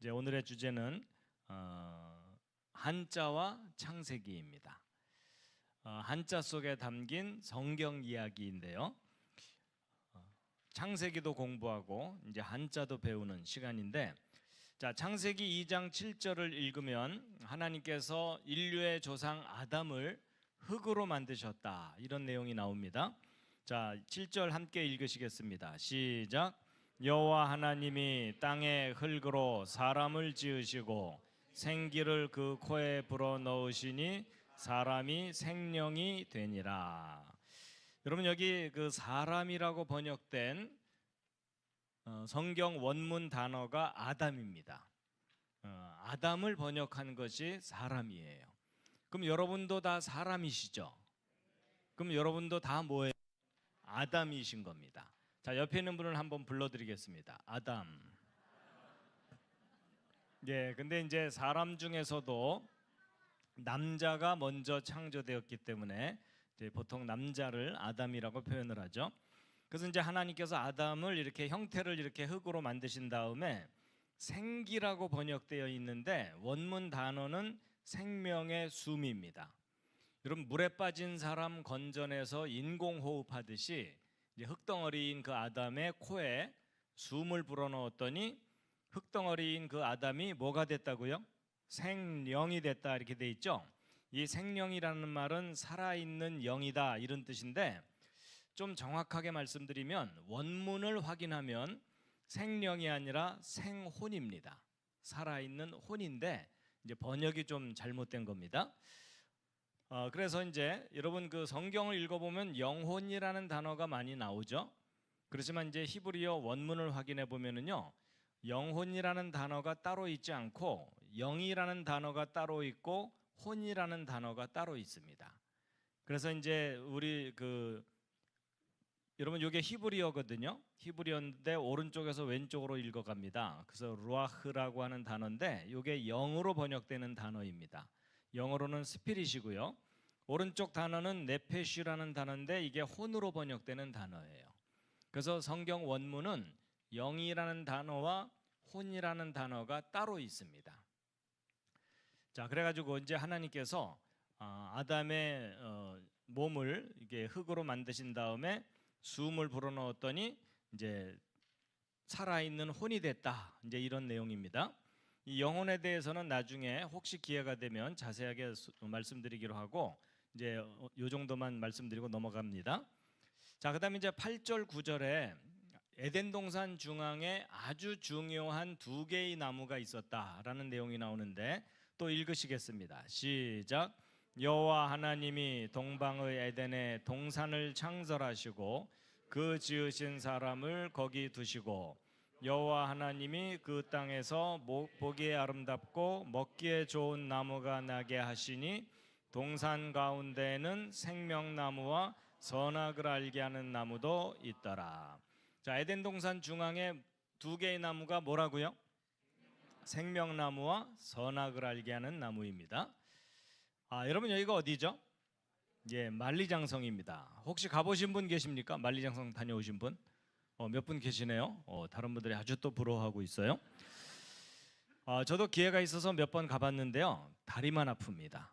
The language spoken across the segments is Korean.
이제 오늘의 주제는 한자와 창세기입니다. 한자 속에 담긴 성경 이야기인데요. 창세기도 공부하고 이제 한자도 배우는 시간인데, 자, 창세기 2장 7절을 읽으면 하나님께서 인류의 조상 아담을 흙으로 만드셨다, 이런 내용이 나옵니다. 자, 7절 함께 읽으시겠습니다. 시작. 여호와 하나님이 땅에 흙으로 사람을 지으시고 생기를 그 코에 불어넣으시니 사람이 생명이 되니라. 여러분, 여기 그 사람이라고 번역된 성경 원문 단어가 아담입니다. 아담을 번역한 것이 사람이에요. 그럼 여러분도 다 사람이시죠? 그럼 여러분도 다 뭐예요? 아담이신 겁니다. 자, 옆에 있는 분을 한번 불러드리겠습니다. 아담. 예, 근데 이제 사람 중에서도 남자가 먼저 창조되었기 때문에 이제 보통 남자를 아담이라고 표현을 하죠. 그래서 이제 하나님께서 아담을 이렇게 형태를 이렇게 흙으로 만드신 다음에 생기라고 번역되어 있는데 원문 단어는 생명의 숨입니다. 여러분, 물에 빠진 사람 건져내서 인공호흡하듯이 이제 흙덩어리인 그 아담의 코에 숨을 불어넣었더니 흙덩어리인 그 아담이 뭐가 됐다고요? 생령이 됐다, 이렇게 돼 있죠. 이 생령이라는 말은 살아있는 영이다, 이런 뜻인데, 좀 정확하게 말씀드리면 원문을 확인하면 생령이 아니라 생혼입니다. 살아있는 혼인데 이제 번역이 좀 잘못된 겁니다. 그래서 이제 여러분 그 성경을 읽어보면 영혼이라는 단어가 많이 나오죠. 그렇지만 이제 히브리어 원문을 확인해 보면은요, 영혼이라는 단어가 따로 있지 않고 영이라는 단어가 따로 있고 혼이라는 단어가 따로 있습니다. 그래서 이제 우리 여러분, 이게 히브리어거든요. 히브리어인데 오른쪽에서 왼쪽으로 읽어갑니다. 그래서 루아흐라고 하는 단어인데 이게 영으로 번역되는 단어입니다. 영어로는 스피릿이고요. 오른쪽 단어는 네페시라는 단어인데 이게 혼으로 번역되는 단어예요. 그래서 성경 원문은 영이라는 단어와 혼이라는 단어가 따로 있습니다. 자, 그래가지고 이제 하나님께서 아담의 몸을 이게 흙으로 만드신 다음에 숨을 불어넣었더니 이제 살아있는 혼이 됐다, 이제 이런 내용입니다. 이 영혼에 대해서는 나중에 혹시 기회가 되면 자세하게 말씀드리기로 하고 이제 요 정도만 말씀드리고 넘어갑니다. 자, 그다음에 이제 8절 9절에 에덴 동산 중앙에 아주 중요한 두 개의 나무가 있었다라는 내용이 나오는데 또 읽으시겠습니다. 시작. 여호와 하나님이 동방의 에덴에 동산을 창설하시고 그 지으신 사람을 거기 두시고 여호와 하나님이 그 땅에서 보기에 아름답고 먹기에 좋은 나무가 나게 하시니 동산 가운데에는 생명나무와 선악을 알게 하는 나무도 있더라. 자, 에덴 동산 중앙에 두 개의 나무가 뭐라고요? 생명나무와 선악을 알게 하는 나무입니다. 여러분, 여기가 어디죠? 예, 만리장성입니다. 혹시 가보신 분 계십니까? 만리장성 다녀오신 분? 몇 분 계시네요. 다른 분들이 아주 또 부러워하고 있어요. 저도 기회가 있어서 몇 번 가봤는데요, 다리만 아픕니다.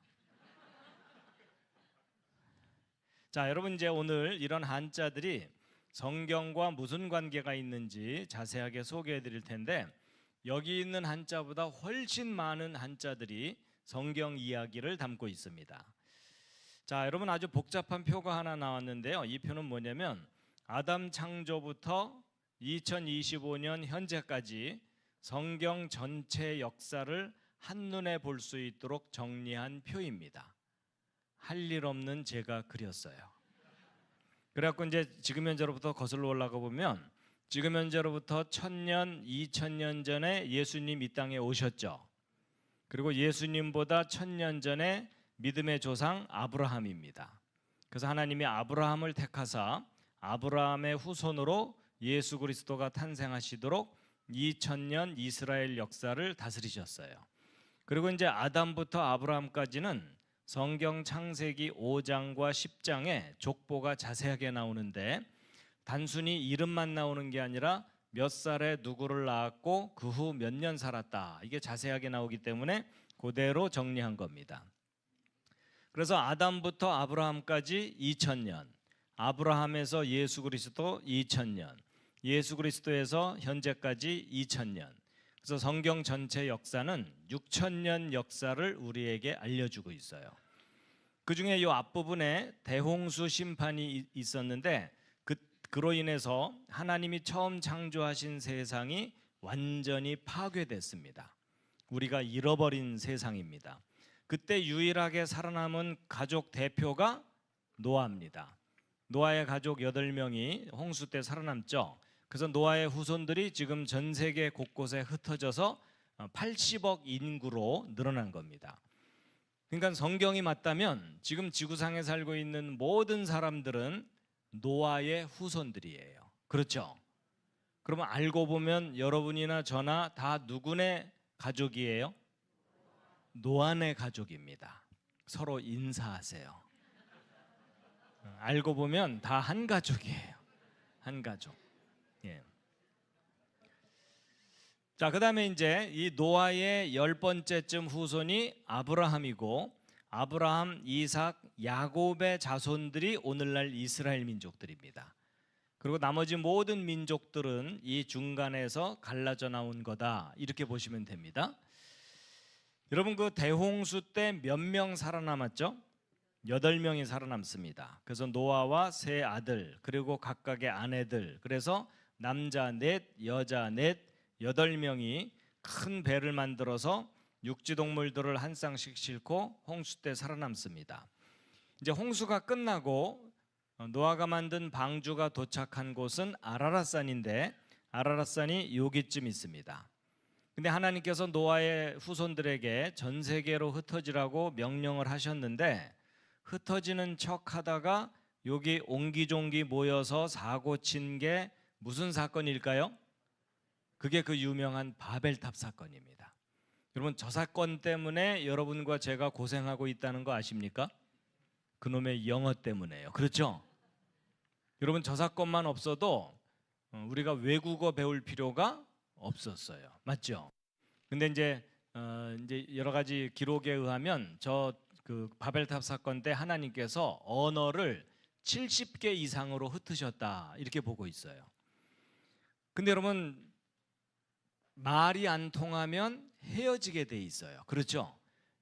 자, 여러분, 이제 오늘 이런 한자들이 성경과 무슨 관계가 있는지 자세하게 소개해 드릴 텐데, 여기 있는 한자보다 훨씬 많은 한자들이 성경 이야기를 담고 있습니다. 자, 여러분, 아주 복잡한 표가 하나 나왔는데요. 이 표는 뭐냐면 아담 창조부터 2025년 현재까지 성경 전체 역사를 한눈에 볼 수 있도록 정리한 표입니다. 할 일 없는 제가 그렸어요. 그래갖고 이제 지금 현재로부터 거슬러 올라가 보면 지금 현재로부터 1000년, 2000년 전에 예수님 이 땅에 오셨죠. 그리고 예수님보다 1000년 전에 믿음의 조상 아브라함입니다. 그래서 하나님이 아브라함을 택하사 아브라함의 후손으로 예수 그리스도가 탄생하시도록 2000년 이스라엘 역사를 다스리셨어요. 그리고 이제 아담부터 아브라함까지는 성경 창세기 5장과 10장에 족보가 자세하게 나오는데 단순히 이름만 나오는 게 아니라 몇 살에 누구를 낳았고 그 후 몇 년 살았다. 이게 자세하게 나오기 때문에 그대로 정리한 겁니다. 그래서 아담부터 아브라함까지 2000년, 아브라함에서 예수 그리스도 2000년, 예수 그리스도에서 현재까지 2000년. 그래서 성경 전체 역사는 6000년 역사를 우리에게 알려주고 있어요. 그중에 이 앞부분에 대홍수 심판이 있었는데 그로 인해서 하나님이 처음 창조하신 세상이 완전히 파괴됐습니다. 우리가 잃어버린 세상입니다. 그때 유일하게 살아남은 가족 대표가 노아입니다. 노아의 가족 8명이 홍수 때 살아남죠. 그래서 노아의 후손들이 지금 전 세계 곳곳에 흩어져서 80억 인구로 늘어난 겁니다. 그러니까 성경이 맞다면 지금 지구상에 살고 있는 모든 사람들은 노아의 후손들이에요. 그렇죠? 그러면 알고 보면 여러분이나 저나 다 누구네 가족이에요? 노아네 가족입니다. 서로 인사하세요. 알고 보면 다 한 가족이에요. 한 가족. 예. 자, 그다음에 이제 이 노아의 10번째쯤 후손이 아브라함이고, 아브라함, 이삭, 야곱의 자손들이 오늘날 이스라엘 민족들입니다. 그리고 나머지 모든 민족들은 이 중간에서 갈라져 나온 거다, 이렇게 보시면 됩니다. 여러분, 그 대홍수 때 몇 명 살아남았죠? 8명이 살아남습니다. 그래서 노아와 세 아들, 그리고 각각의 아내들, 그래서 남자 넷, 여자 넷, 8명이 큰 배를 만들어서 육지 동물들을 한 쌍씩 싣고 홍수 때 살아남습니다. 이제 홍수가 끝나고 노아가 만든 방주가 도착한 곳은 아라랏산인데, 아라랏산이 여기쯤 있습니다. 근데 하나님께서 노아의 후손들에게 전 세계로 흩어지라고 명령을 하셨는데, 흩어지는 척 하다가 여기 옹기종기 모여서 사고 친 게 무슨 사건일까요? 그게 그 유명한 바벨탑 사건입니다. 여러분, 저 사건 때문에 여러분과 제가 고생하고 있다는 거 아십니까? 그놈의 영어 때문에요. 그렇죠? 여러분, 저 사건만 없어도 우리가 외국어 배울 필요가 없었어요. 맞죠? 근데 이제 여러 가지 기록에 의하면 그 바벨탑 사건 때 하나님께서 언어를 70개 이상으로 흩으셨다, 이렇게 보고 있어요. 근데 여러분, 말이 안 통하면 헤어지게 돼 있어요. 그렇죠?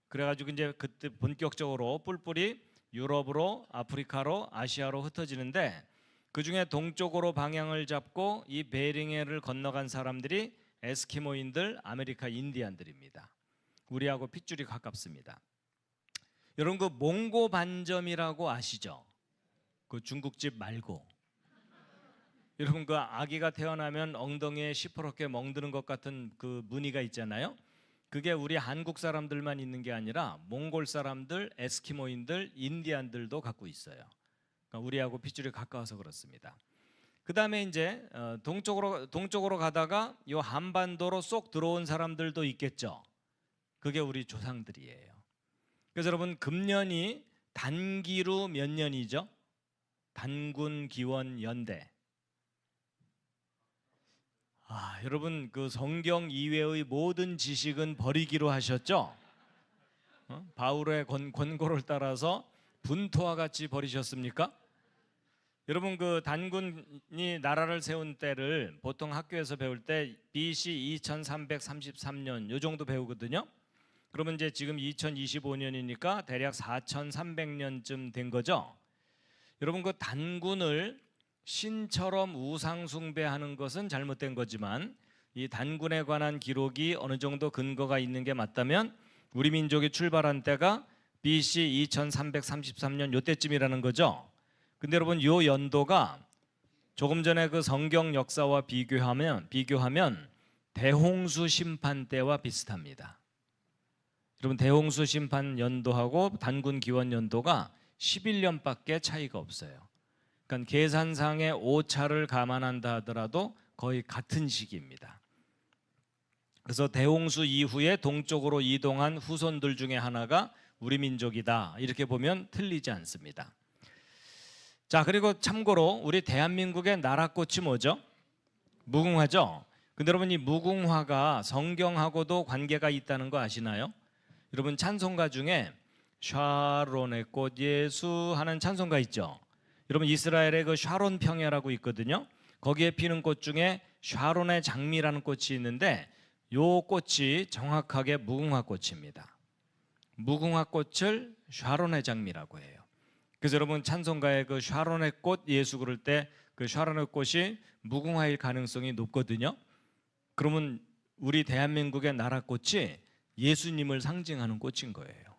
그래가지고 이제 그때 본격적으로 뿔뿔이 유럽으로, 아프리카로, 아시아로 흩어지는데, 그 중에 동쪽으로 방향을 잡고 이 베링해를 건너간 사람들이 에스키모인들, 아메리카 인디안들입니다. 우리하고 핏줄이 가깝습니다. 여러분, 그 몽고 반점이라고 아시죠? 그 중국집 말고. 여러분, 그 아기가 태어나면 엉덩이에 시퍼렇게 멍드는 것 같은 그 무늬가 있잖아요. 그게 우리 한국 사람들만 있는 게 아니라 몽골 사람들, 에스키모인들, 인디안들도 갖고 있어요. 그러니까 우리하고 핏줄이 가까워서 그렇습니다. 그 다음에 이제 동쪽으로 가다가 이 한반도로 쏙 들어온 사람들도 있겠죠. 그게 우리 조상들이에요. 그래서 여러분, 금년이 단기로 몇 년이죠? 단군 기원 연대. 여러분, 그 성경 이외의 모든 지식은 버리기로 하셨죠? 바울의 권고를 따라서 분토와 같이 버리셨습니까? 여러분, 그 단군이 나라를 세운 때를 보통 학교에서 배울 때 BC 2333년 요 정도 배우거든요. 그러면 이제 지금 2025년이니까 대략 4300년쯤 된 거죠. 여러분, 그 단군을 신처럼 우상 숭배하는 것은 잘못된 거지만, 이 단군에 관한 기록이 어느 정도 근거가 있는 게 맞다면 우리 민족이 출발한 때가 BC 2333년 요때쯤이라는 거죠. 근데 여러분, 요 연도가 조금 전에 그 성경 역사와 비교하면 대홍수 심판 때와 비슷합니다. 여러분, 대홍수 심판 연도하고 단군 기원 연도가 11년밖에 차이가 없어요. 그러니까 계산상의 오차를 감안한다 하더라도 거의 같은 시기입니다. 그래서 대홍수 이후에 동쪽으로 이동한 후손들 중에 하나가 우리 민족이다, 이렇게 보면 틀리지 않습니다. 자, 그리고 참고로 우리 대한민국의 나라꽃이 뭐죠? 무궁화죠. 근데 여러분 이 무궁화가 성경하고도 관계가 있다는 거 아시나요? 여러분 찬송가 중에 샤론의 꽃 예수 하는 찬송가 있죠. 여러분 이스라엘의 그 샤론 평야라고 있거든요. 거기에 피는 꽃 중에 샤론의 장미라는 꽃이 있는데 요 꽃이 정확하게 무궁화 꽃입니다. 무궁화 꽃을 샤론의 장미라고 해요. 그래서 여러분 찬송가에 그 샤론의 꽃 예수 그럴 때 그 샤론의 꽃이 무궁화일 가능성이 높거든요. 그러면 우리 대한민국의 나라꽃이 예수님을 상징하는 꽃인 거예요.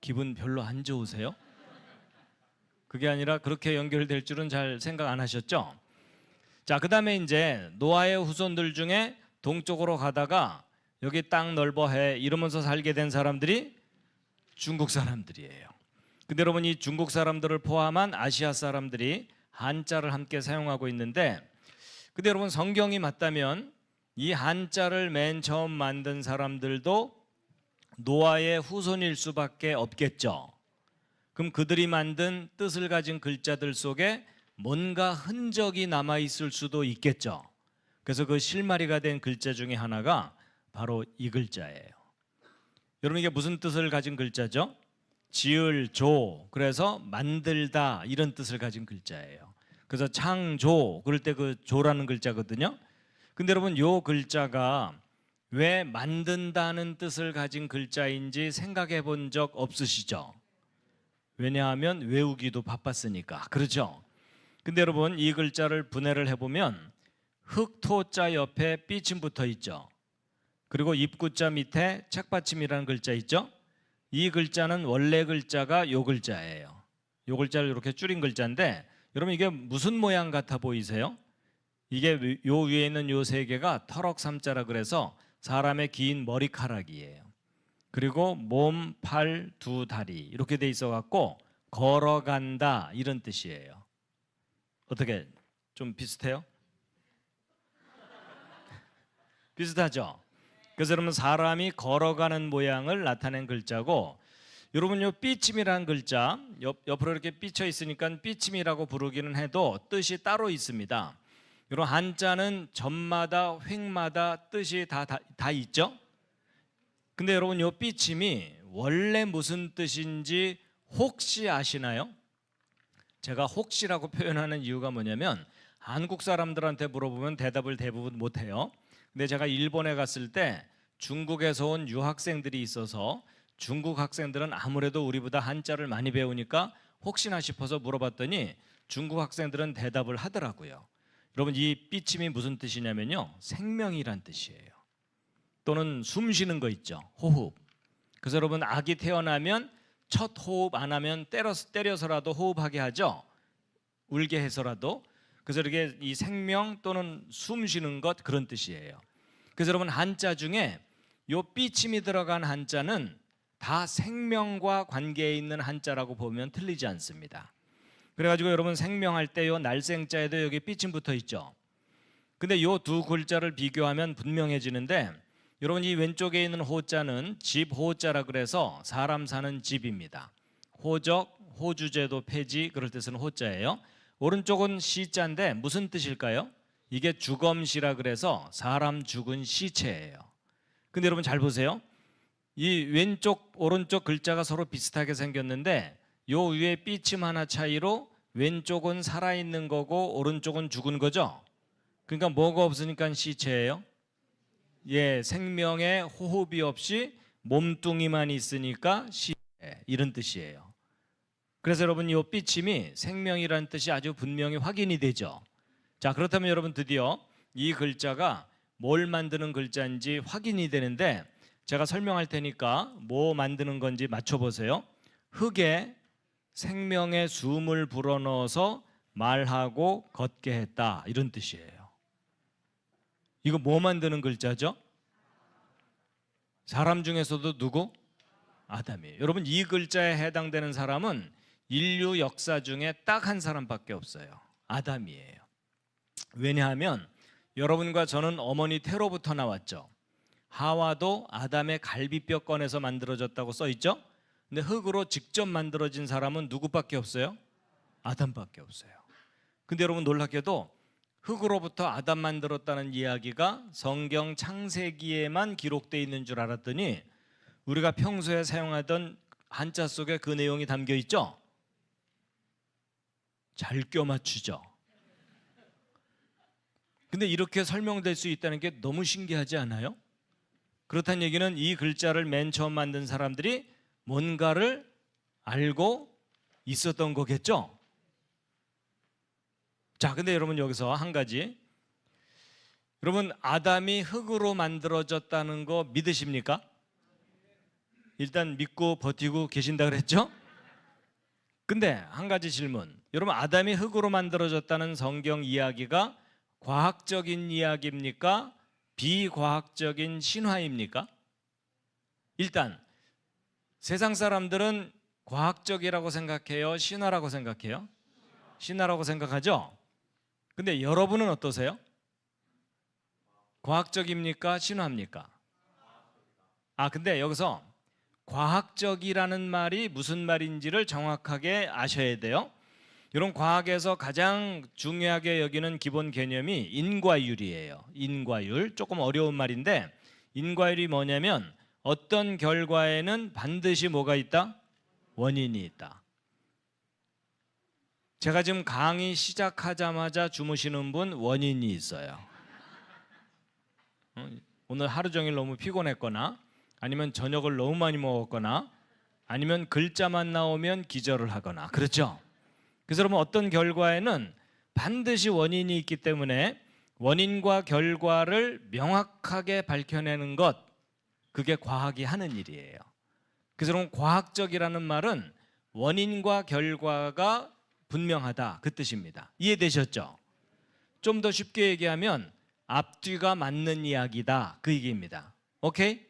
기분 별로 안 좋으세요? 그게 아니라 그렇게 연결될 줄은 잘 생각 안 하셨죠? 자, 그다음에 이제 노아의 후손들 중에 동쪽으로 가다가 여기 땅 넓어 해 이러면서 살게 된 사람들이 중국 사람들이에요. 근데 여러분 이 중국 사람들을 포함한 아시아 사람들이 한자를 함께 사용하고 있는데, 근데 여러분 성경이 맞다면 이 한자를 맨 처음 만든 사람들도 노아의 후손일 수밖에 없겠죠. 그럼 그들이 만든 뜻을 가진 글자들 속에 뭔가 흔적이 남아 있을 수도 있겠죠. 그래서 그 실마리가 된 글자 중에 하나가 바로 이 글자예요. 여러분 이게 무슨 뜻을 가진 글자죠? 지을 조, 그래서 만들다 이런 뜻을 가진 글자예요. 그래서 창조 그럴 때 그 조라는 글자거든요. 근데 여러분 요 글자가 왜 만든다는 뜻을 가진 글자인지 생각해 본 적 없으시죠? 왜냐하면 외우기도 바빴으니까. 그렇죠? 근데 여러분 이 글자를 분해를 해보면 흑토자 옆에 삐침 붙어 있죠. 그리고 입구자 밑에 책받침이라는 글자 있죠. 이 글자는 원래 글자가 요 글자예요. 요 글자를 이렇게 줄인 글자인데 여러분 이게 무슨 모양 같아 보이세요? 이게 요 위에 있는 요 세 개가 터럭삼자라 그래서 사람의 긴 머리카락이에요. 그리고 몸, 팔, 두 다리 이렇게 돼 있어 갖고 걸어간다 이런 뜻이에요. 어떻게 좀 비슷해요? 비슷하죠? 그래서 여러분 사람이 걸어가는 모양을 나타낸 글자고, 여러분 요 삐침이라는 글자 옆으로 이렇게 삐쳐 있으니까 삐침이라고 부르기는 해도 뜻이 따로 있습니다. 여러분 한자는 점마다 획마다 뜻이 다 있죠? 근데 여러분 요 삐침이 원래 무슨 뜻인지 혹시 아시나요? 제가 혹시라고 표현하는 이유가 뭐냐면 한국 사람들한테 물어보면 대답을 대부분 못해요. 근데 제가 일본에 갔을 때 중국에서 온 유학생들이 있어서 중국 학생들은 아무래도 우리보다 한자를 많이 배우니까 혹시나 싶어서 물어봤더니 중국 학생들은 대답을 하더라고요. 여러분 이 삐침이 무슨 뜻이냐면요, 생명이란 뜻이에요. 또는 숨 쉬는 거 있죠, 호흡. 그래서 여러분 아기 태어나면 첫 호흡 안 하면 때려서라도 호흡하게 하죠, 울게 해서라도. 그래서 이렇게 이 생명 또는 숨 쉬는 것 그런 뜻이에요. 그래서 여러분 한자 중에 요 삐침이 들어간 한자는 다 생명과 관계에 있는 한자라고 보면 틀리지 않습니다. 그래가지고 여러분 생명할 때 요 날생자에도 여기 삐침 붙어 있죠. 근데 요 두 글자를 비교하면 분명해지는데, 여러분 이 왼쪽에 있는 호자는 집 호자라 그래서 사람 사는 집입니다. 호적, 호주제도 폐지 그럴 때 쓰는 호자예요. 오른쪽은 시자인데 무슨 뜻일까요? 이게 주검시라 그래서 사람 죽은 시체예요. 근데 여러분 잘 보세요. 이 왼쪽 오른쪽 글자가 서로 비슷하게 생겼는데 요 위에 삐침 하나 차이로 왼쪽은 살아있는 거고 오른쪽은 죽은 거죠. 그러니까 뭐가 없으니까 시체예요. 예, 생명에 호흡이 없이 몸뚱이만 있으니까 시체 이런 뜻이에요. 그래서 여러분 이 삐침이 생명이라는 뜻이 아주 분명히 확인이 되죠. 자, 그렇다면 여러분 드디어 이 글자가 뭘 만드는 글자인지 확인이 되는데 제가 설명할 테니까 뭐 만드는 건지 맞춰보세요. 흙에 생명의 숨을 불어넣어서 말하고 걷게 했다 이런 뜻이에요. 이거 뭐 만드는 글자죠? 사람 중에서도 누구? 아담이에요. 여러분 이 글자에 해당되는 사람은 인류 역사 중에 딱 한 사람밖에 없어요. 아담이에요. 왜냐하면 여러분과 저는 어머니 태로부터 나왔죠. 하와도 아담의 갈비뼈 꺼내서 만들어졌다고 써 있죠. 근데 흙으로 직접 만들어진 사람은 누구밖에 없어요? 아담밖에 없어요. 근데 여러분 놀랍게도 흑으로부터 아담 만들었다는 이야기가 성경 창세기에만 기록되어 있는 줄 알았더니 우리가 평소에 사용하던 한자 속에 그 내용이 담겨 있죠? 잘 껴맞추죠. 근데 이렇게 설명될 수 있다는 게 너무 신기하지 않아요? 그렇다는 얘기는 이 글자를 맨 처음 만든 사람들이 뭔가를 알고 있었던 거겠죠? 자, 근데 여러분 여기서 한 가지, 여러분 아담이 흙으로 만들어졌다는 거 믿으십니까? 일단 믿고 버티고 계신다 그랬죠? 근데 한 가지 질문, 여러분 아담이 흙으로 만들어졌다는 성경 이야기가 과학적인 이야기입니까? 비과학적인 신화입니까? 일단 세상 사람들은 과학적이라고 생각해요? 신화라고 생각해요? 신화라고 생각하죠? 근데 여러분은 어떠세요? 과학적입니까? 신화입니까? 근데 여기서 과학적이라는 말이 무슨 말인지를 정확하게 아셔야 돼요. 이런 과학에서 가장 중요하게 여기는 기본 개념이 인과율이에요. 인과율, 조금 어려운 말인데 인과율이 뭐냐면 어떤 결과에는 반드시 뭐가 있다? 원인이 있다. 제가 지금 강의 시작하자마자 주무시는 분 원인이 있어요. 오늘 하루 종일 너무 피곤했거나 아니면 저녁을 너무 많이 먹었거나 아니면 글자만 나오면 기절을 하거나, 그렇죠? 그래서 여러분 어떤 결과에는 반드시 원인이 있기 때문에 원인과 결과를 명확하게 밝혀내는 것, 그게 과학이 하는 일이에요. 그래서 여러분 과학적이라는 말은 원인과 결과가 분명하다, 그 뜻입니다. 이해되셨죠? 좀 더 쉽게 얘기하면 앞뒤가 맞는 이야기다, 그 얘기입니다. 오케이?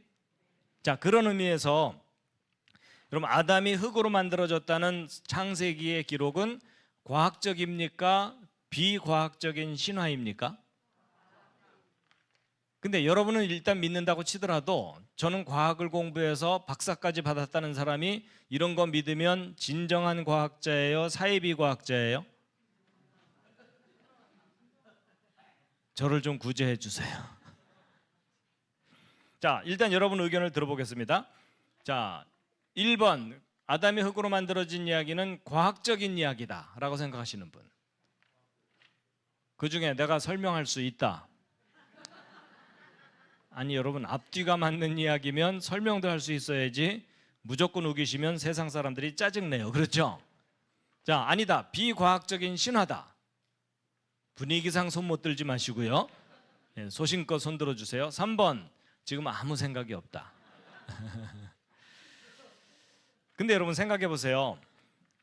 자, 그런 의미에서 여러분 아담이 흙으로 만들어졌다는 창세기의 기록은 과학적입니까? 비과학적인 신화입니까? 근데 여러분은 일단 믿는다고 치더라도 저는 과학을 공부해서 박사까지 받았다는 사람이 이런 거 믿으면 진정한 과학자예요? 사이비과학자예요? 저를 좀 구제해 주세요. 자, 일단 여러분 의견을 들어보겠습니다. 자, 1번 아담이 흙으로 만들어진 이야기는 과학적인 이야기다 라고 생각하시는 분, 그 중에 내가 설명할 수 있다. 아니 여러분, 앞뒤가 맞는 이야기면 설명도 할 수 있어야지 무조건 우기시면 세상 사람들이 짜증내요. 그렇죠? 자, 아니다, 비과학적인 신화다. 분위기상 손 못 들지 마시고요. 소신껏 손 들어주세요. 3번 지금 아무 생각이 없다. 근데 여러분 생각해 보세요.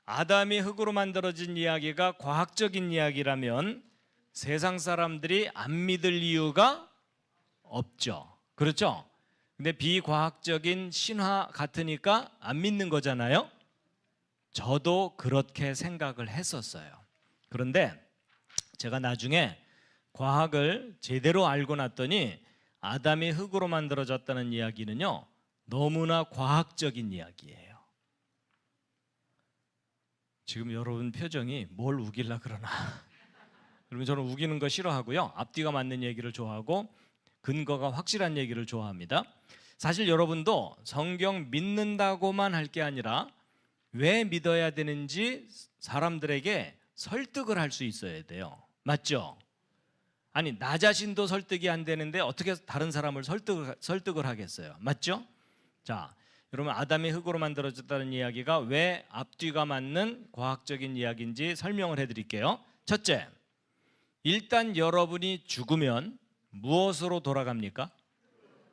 아담이 흙으로 만들어진 이야기가 과학적인 이야기라면 세상 사람들이 안 믿을 이유가 없죠. 그렇죠? 근데 비과학적인 신화 같으니까 안 믿는 거잖아요. 저도 그렇게 생각을 했었어요. 그런데 제가 나중에 과학을 제대로 알고 났더니 아담이 흙으로 만들어졌다는 이야기는요, 너무나 과학적인 이야기예요. 지금 여러분 표정이 뭘 우길라 그러나. 여러분 저는 우기는 거 싫어하고요, 앞뒤가 맞는 얘기를 좋아하고 근거가 확실한 얘기를 좋아합니다. 사실 여러분도 성경 믿는다고만 할 게 아니라 왜 믿어야 되는지 사람들에게 설득을 할 수 있어야 돼요. 맞죠? 아니 나 자신도 설득이 안 되는데 어떻게 다른 사람을 설득을 하겠어요? 맞죠? 자, 여러분 아담이 흙으로 만들어졌다는 이야기가 왜 앞뒤가 맞는 과학적인 이야기인지 설명을 해드릴게요. 첫째, 일단 여러분이 죽으면 무엇으로 돌아갑니까?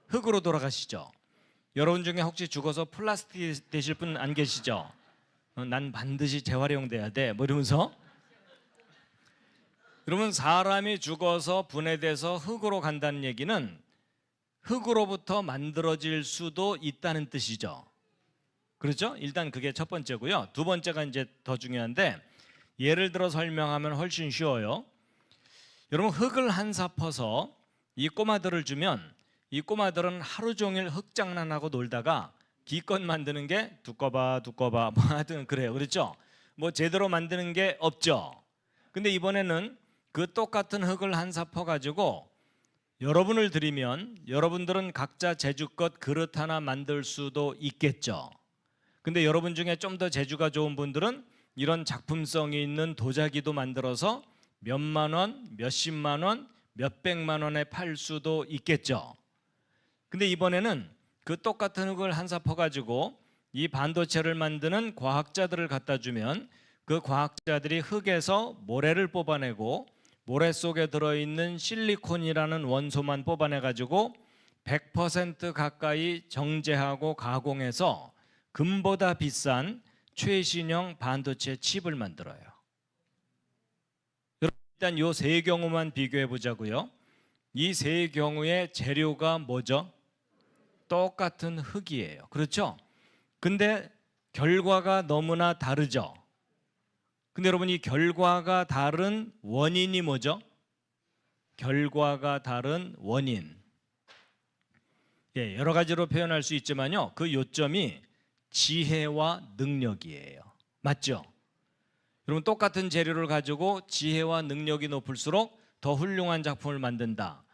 흙으로 돌아가시죠. 여러분 중에 혹시 죽어서 플라스틱 되실 분 안 계시죠? 난 반드시 재활용돼야 돼 뭐 이러면서. 여러분 사람이 죽어서 분해돼서 흙으로 간다는 얘기는 흙으로부터 만들어질 수도 있다는 뜻이죠. 그렇죠? 일단 그게 첫 번째고요. 두 번째가 이제 더 중요한데 예를 들어 설명하면 훨씬 쉬워요. 여러분 흙을 한 사 퍼서 이 꼬마들을 주면 이 꼬마들은 하루 종일 흙 장난하고 놀다가 기껏 만드는 게 두꺼봐 뭐 하여튼 그래요. 그렇죠? 뭐 제대로 만드는 게 없죠. 근데 이번에는 그 똑같은 흙을 한 사 퍼가지고 여러분을 드리면 여러분들은 각자 재주껏 그릇 하나 만들 수도 있겠죠. 근데 여러분 중에 좀 더 재주가 좋은 분들은 이런 작품성이 있는 도자기도 만들어서 몇만 원, 몇십만 원, 몇백만 원에 팔 수도 있겠죠. 근데 이번에는 그 똑같은 흙을 한 사 퍼가지고 이 반도체를 만드는 과학자들을 갖다 주면 그 과학자들이 흙에서 모래를 뽑아내고 모래 속에 들어있는 실리콘이라는 원소만 뽑아내가지고 100% 가까이 정제하고 가공해서 금보다 비싼 최신형 반도체 칩을 만들어요. 일단 이 세 경우만 비교해 보자고요. 이 세 경우의 재료가 뭐죠? 똑같은 흙이에요. 그렇죠? 근데 결과가 너무나 다르죠. 근데 여러분, 이 결과가 다른 원인이 뭐죠? 결과가 다른 원인. 예, 여러 가지로 표현할 수 있지만요. 그 요점이 지혜와 능력이에요. 맞죠? 여러분, 똑같은 재료를 가지고 지혜와 능력이 높을수록 더 훌륭한 작품을 만든다.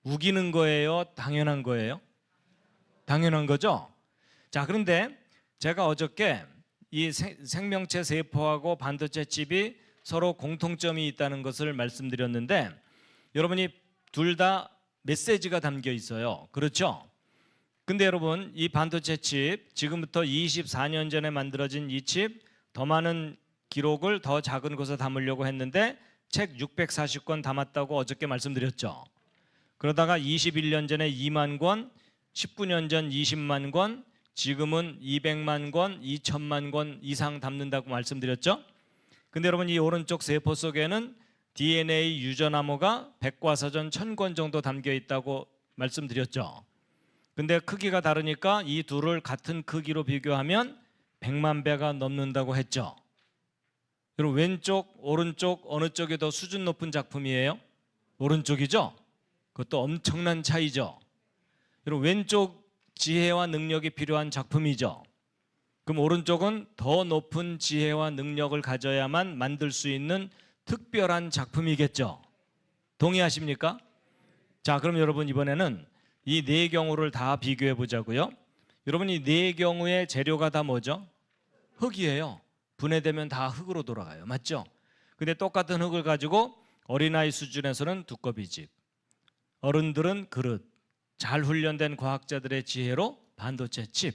우기는 거예요? 당연한 거예요? 당연한 거죠? 자, 그런데 제가 어저께 이 생명체 세포하고 반도체 칩이 서로 공통점이 있다는 것을 말씀드렸는데, 여러분이 둘 다 메시지가 담겨 있어요. 그렇죠? 근데 여러분, 이 반도체 칩, 지금부터 24년 전에 만들어진 이 칩, 더 많은 기록을 더 작은 곳에 담으려고 했는데 책 640권 담았다고 어저께 말씀드렸죠. 그러다가 21년 전에 2만 권, 19년 전 20만 권, 지금은 200만 권, 2천만 권 이상 담는다고 말씀드렸죠. 근데 여러분, 이 오른쪽 세포 속에는 DNA 유전암호가 백과사전 1000권 정도 담겨 있다고 말씀드렸죠. 근데 크기가 다르니까 이 둘을 같은 크기로 비교하면 100만 배가 넘는다고 했죠. 여러분, 왼쪽, 오른쪽 어느 쪽이 더 수준 높은 작품이에요? 오른쪽이죠? 그것도 엄청난 차이죠. 여러분, 왼쪽 지혜와 능력이 필요한 작품이죠. 그럼 오른쪽은 더 높은 지혜와 능력을 가져야만 만들 수 있는 특별한 작품이겠죠. 동의하십니까? 자, 그럼 여러분, 이번에는 이 네 경우를 다 비교해 보자고요. 여러분, 이 네 경우의 재료가 다 뭐죠? 흙이에요. 분해되면 다 흙으로 돌아가요. 맞죠? 근데 똑같은 흙을 가지고 어린아이 수준에서는 두꺼비 집, 어른들은 그릇, 잘 훈련된 과학자들의 지혜로 반도체 칩.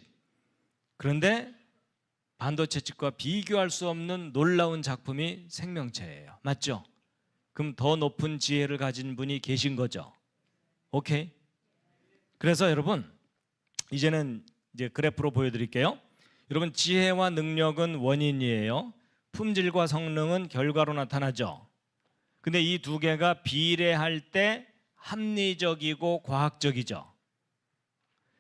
그런데 반도체 칩과 비교할 수 없는 놀라운 작품이 생명체예요. 맞죠? 그럼 더 높은 지혜를 가진 분이 계신 거죠. 오케이? 그래서 여러분, 이제는 이제 그래프로 보여드릴게요. 여러분, 지혜와 능력은 원인이에요. 품질과 성능은 결과로 나타나죠. 근데 이 두 개가 비례할 때 합리적이고 과학적이죠.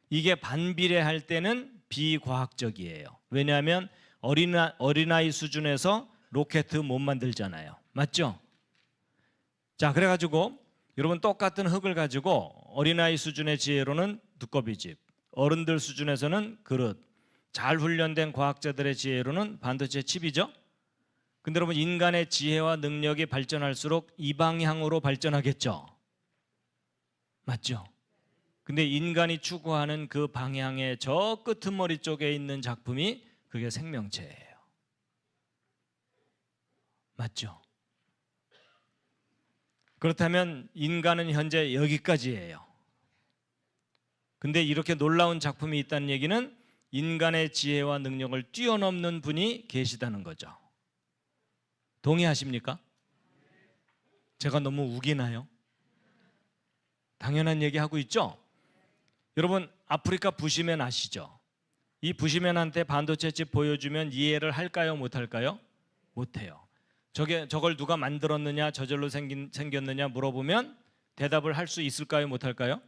이게 반비례할 때는 비과학적이에요. 왜냐하면 어린아이 수준에서 로켓 못 만들잖아요. 맞죠? 자, 그래가지고 여러분, 똑같은 흙을 가지고 어린아이 수준의 지혜로는 두꺼비집, 어른들 수준에서는 그릇, 잘 훈련된 과학자들의 지혜로는 반도체 칩이죠. 근데 여러분, 인간의 지혜와 능력이 발전할수록 이 방향으로 발전하겠죠. 맞죠? 근데 인간이 추구하는 그 방향의 저 끄트머리 쪽에 있는 작품이 그게 생명체예요. 맞죠? 그렇다면 인간은 현재 여기까지예요. 근데 이렇게 놀라운 작품이 있다는 얘기는 인간의 지혜와 능력을 뛰어넘는 분이 계시다는 거죠. 동의하십니까? 제가 너무 우기나요? 당연한 얘기 하고 있죠? 여러분, 아프리카 부시맨 아시죠? 이 부시맨한테 반도체 칩 보여주면 이해를 할까요? 못할까요? 못해요. 저걸 누가 만들었느냐, 저절로 생겼느냐 물어보면 대답을 할 수 있을까요? 못할까요?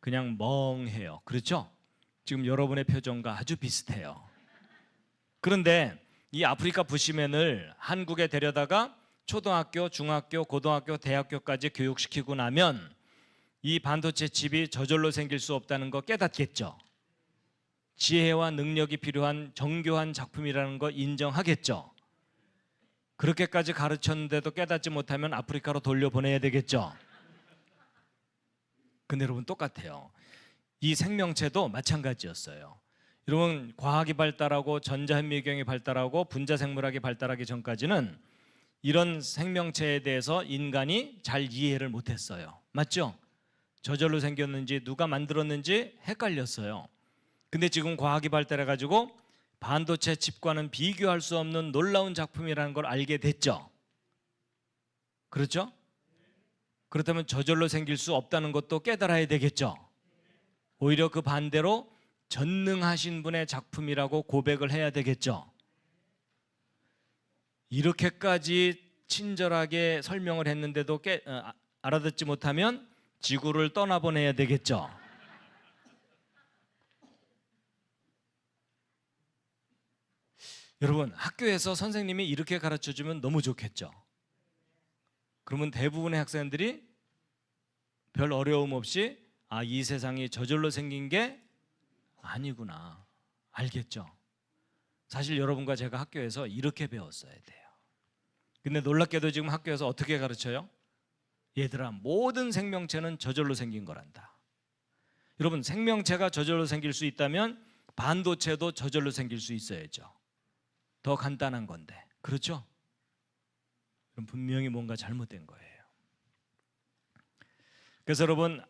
그냥 멍해요. 그렇죠? 지금 여러분의 표정과 아주 비슷해요. 그런데 이 아프리카 부시맨을 한국에 데려다가 초등학교, 중학교, 고등학교, 대학교까지 교육시키고 나면 이 반도체 칩이 저절로 생길 수 없다는 거 깨닫겠죠. 지혜와 능력이 필요한 정교한 작품이라는 거 인정하겠죠. 그렇게까지 가르쳤는데도 깨닫지 못하면 아프리카로 돌려보내야 되겠죠. 근데 여러분 똑같아요. 이 생명체도 마찬가지였어요. 여러분 과학이 발달하고 전자현미경이 발달하고 분자생물학이 발달하기 전까지는 이런 생명체에 대해서 인간이 잘 이해를 못했어요. 맞죠? 저절로 생겼는지 누가 만들었는지 헷갈렸어요. 근데 지금 과학이 발달해가지고 반도체 칩과는 비교할 수 없는 놀라운 작품이라는 걸 알게 됐죠. 그렇죠? 그렇다면 저절로 생길 수 없다는 것도 깨달아야 되겠죠. 오히려 그 반대로 전능하신 분의 작품이라고 고백을 해야 되겠죠. 이렇게까지 친절하게 설명을 했는데도 알아듣지 못하면 지구를 떠나보내야 되겠죠. 여러분 학교에서 선생님이 이렇게 가르쳐주면 너무 좋겠죠. 그러면 대부분의 학생들이 별 어려움 없이 이 세상이 저절로 생긴 게 아니구나 알겠죠. 사실 여러분과 제가 학교에서 이렇게 배웠어야 돼요. 근데 놀랍게도 지금 학교에서 어떻게 가르쳐요? 얘들아 모든 생명체는 저절로 생긴 거란다. 여러분 생명체가 저절로 생길 수 있다면 반도체도 저절로 생길 수 있어야죠. 더 간단한 건데 그렇죠? 그럼 분명히 뭔가 잘못된 거예요. 그래서 여러분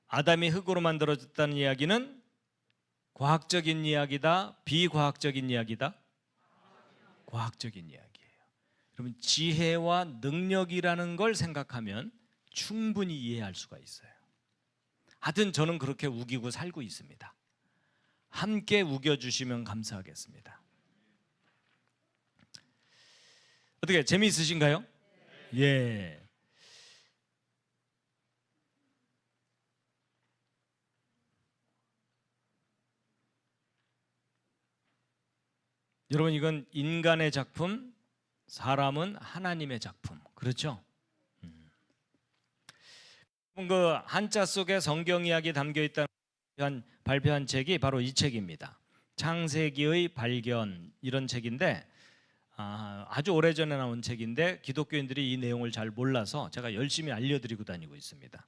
아담이 흙으로 만들어졌다는 이야기는 과학적인 이야기다, 비과학적인 이야기다? 과학적인 이야기예요. 여러분 지혜와 능력이라는 걸 생각하면 충분히 이해할 수가 있어요. 하여튼 저는 그렇게 우기고 살고 있습니다. 함께 우겨주시면 감사하겠습니다. 어떻게 재미있으신가요? 예. 여러분 이건 인간의 작품, 사람은 하나님의 작품. 그렇죠? 그 한자 속에 성경 이야기 담겨 있다는 발표한 책이 바로 이 책입니다. 창세기의 발견 이런 책인데 아주 오래전에 나온 책인데 기독교인들이 이 내용을 잘 몰라서 제가 열심히 알려드리고 다니고 있습니다.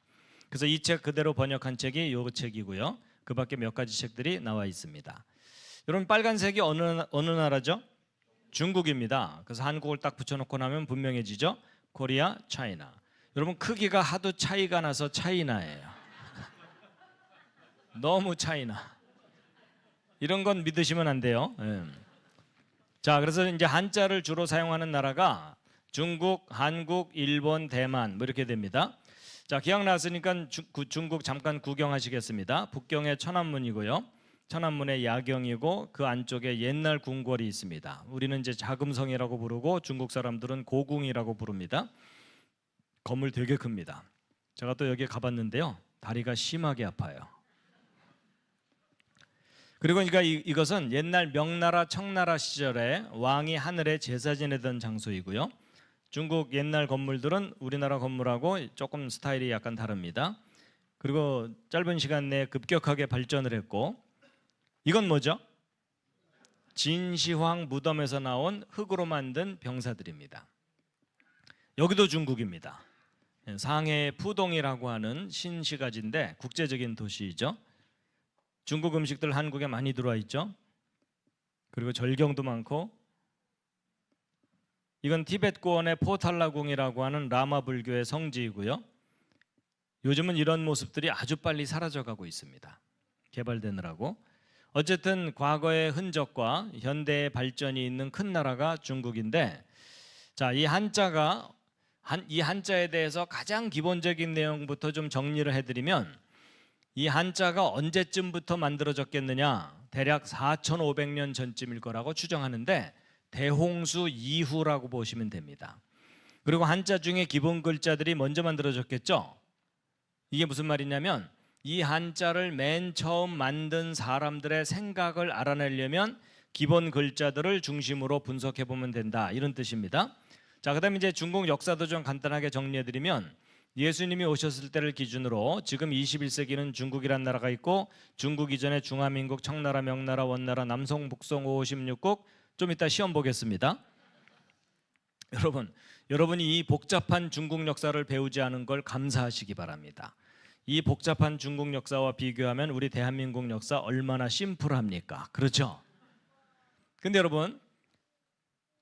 그래서 이 책 그대로 번역한 책이 이 책이고요. 그 밖에 몇 가지 책들이 나와 있습니다. 여러분 빨간색이 어느 나라죠? 중국입니다. 그래서 한국을 딱 붙여놓고 나면 분명해지죠. 코리아, 차이나. 여러분 크기가 하도 차이가 나서 차이나예요. 너무 차이나. 이런 건 믿으시면 안 돼요. 자, 그래서 이제 한자를 주로 사용하는 나라가 중국, 한국, 일본, 대만 뭐 이렇게 됩니다. 자, 기억났으니까 중국 잠깐 구경하시겠습니다. 북경의 천안문이고요. 천안문의 야경이고 그 안쪽에 옛날 궁궐이 있습니다. 우리는 이제 자금성이라고 부르고 중국 사람들은 고궁이라고 부릅니다. 건물 되게 큽니다. 제가 또 여기 가봤는데요. 다리가 심하게 아파요. 그리고 그러니까 이것은 옛날 명나라 청나라 시절에 왕이 하늘에 제사 지내던 장소이고요. 중국 옛날 건물들은 우리나라 건물하고 조금 스타일이 약간 다릅니다. 그리고 짧은 시간 내에 급격하게 발전을 했고 이건 뭐죠? 진시황 무덤에서 나온 흙으로 만든 병사들입니다. 여기도 중국입니다. 상해 푸동이라고 하는 신시가지인데 국제적인 도시이죠. 중국 음식들 한국에 많이 들어와 있죠. 그리고 절경도 많고 이건 티베트 고원의 포탈라궁이라고 하는 라마 불교의 성지이고요. 요즘은 이런 모습들이 아주 빨리 사라져가고 있습니다. 개발되느라고. 어쨌든 과거의 흔적과 현대의 발전이 있는 큰 나라가 중국인데 자, 이 한자에 대해서 가장 기본적인 내용부터 좀 정리를 해드리면 이 한자가 언제쯤부터 만들어졌겠느냐 대략 4,500년 전쯤일 거라고 추정하는데 대홍수 이후라고 보시면 됩니다. 그리고 한자 중에 기본 글자들이 먼저 만들어졌겠죠. 이게 무슨 말이냐면 이 한자를 맨 처음 만든 사람들의 생각을 알아내려면 기본 글자들을 중심으로 분석해 보면 된다 이런 뜻입니다. 자, 그다음에 이제 중국 역사도 좀 간단하게 정리해드리면 예수님이 오셨을 때를 기준으로 지금 21세기는 중국이란 나라가 있고 중국 이전에 중화민국, 청나라, 명나라, 원나라, 남송, 북송 56국 좀 이따 시험 보겠습니다. 여러분이 이 복잡한 중국 역사를 배우지 않은 걸 감사하시기 바랍니다. 이 복잡한 중국 역사와 비교하면 우리 대한민국 역사 얼마나 심플합니까? 그렇죠? 근데 여러분,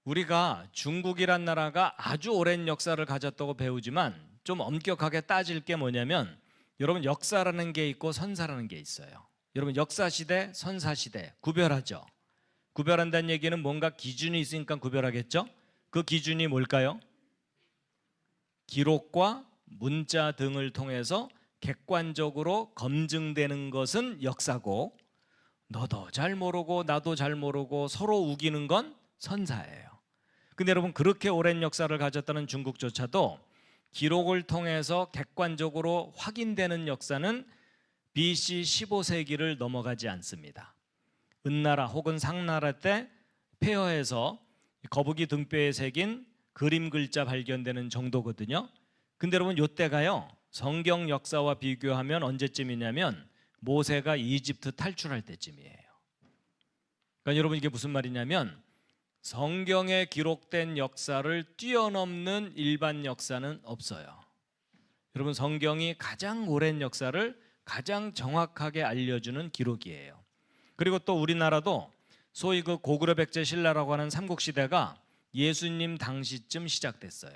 우리가 중국이란 나라가 아주 오랜 역사를 가졌다고 배우지만 좀 엄격하게 따질 게 뭐냐면, 여러분, 역사라는 게 있고 선사라는 게 있어요. 여러분, 역사시대, 선사시대 구별하죠? 구별한다는 얘기는 뭔가 기준이 있으니까 구별하겠죠? 그 기준이 뭘까요? 기록과 문자 등을 통해서 객관적으로 검증되는 것은 역사고, 너도 잘 모르고 나도 잘 모르고 서로 우기는 건 선사예요. 근데 여러분, 그렇게 오랜 역사를 가졌다는 중국조차도 기록을 통해서 객관적으로 확인되는 역사는 BC 15세기를 넘어가지 않습니다. 은나라 혹은 상나라 때 폐허에서 거북이 등뼈에 새긴 그림 글자 발견되는 정도거든요. 근데 여러분, 이때가요, 성경 역사와 비교하면 언제쯤이냐면 모세가 이집트 탈출할 때쯤이에요. 그러니까 여러분, 이게 무슨 말이냐면 성경에 기록된 역사를 뛰어넘는 일반 역사는 없어요. 여러분, 성경이 가장 오랜 역사를 가장 정확하게 알려주는 기록이에요. 그리고 또 우리나라도 소위 그 고구려 백제 신라라고 하는 삼국시대가 예수님 당시쯤 시작됐어요.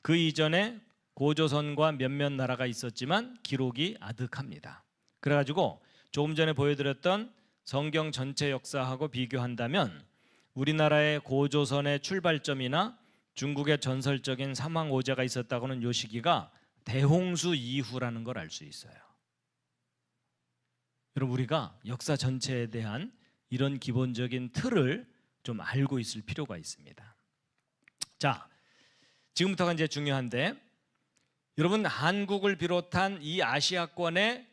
그 이전에 고조선과 몇몇 나라가 있었지만 기록이 아득합니다. 그래가지고 조금 전에 보여드렸던 성경 전체 역사하고 비교한다면 우리나라의 고조선의 출발점이나 중국의 전설적인 삼왕오제가 있었다고는 요 시기가 대홍수 이후라는 걸 알 수 있어요. 여러분, 우리가 역사 전체에 대한 이런 기본적인 틀을 좀 알고 있을 필요가 있습니다. 자, 지금부터가 이제 중요한데, 여러분, 한국을 비롯한 이 아시아권에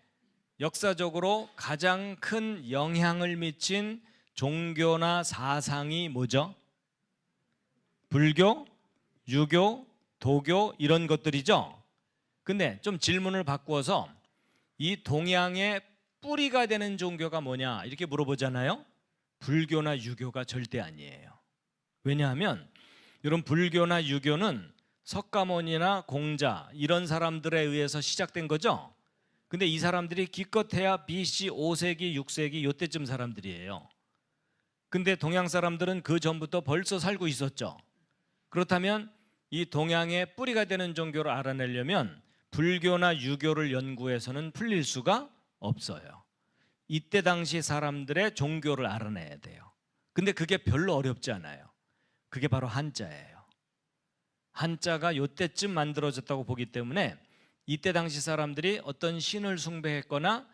역사적으로 가장 큰 영향을 미친 종교나 사상이 뭐죠? 불교, 유교, 도교 이런 것들이죠. 근데 좀 질문을 바꾸어서 이 동양의 뿌리가 되는 종교가 뭐냐 이렇게 물어보잖아요. 불교나 유교가 절대 아니에요. 왜냐하면 이런 불교나 유교는 석가모니나 공자 이런 사람들에 의해서 시작된 거죠. 근데 이 사람들이 기껏해야 BC 5세기, 6세기 이때쯤 사람들이에요. 근데 동양 사람들은 그 전부터 벌써 살고 있었죠. 그렇다면 이 동양의 뿌리가 되는 종교를 알아내려면 불교나 유교를 연구해서는 풀릴 수가 없어요. 이때 당시 사람들의 종교를 알아내야 돼요. 근데 그게 별로 어렵지 않아요. 그게 바로 한자예요. 한자가 이때쯤 만들어졌다고 보기 때문에 이때 당시 사람들이 어떤 신을 숭배했거나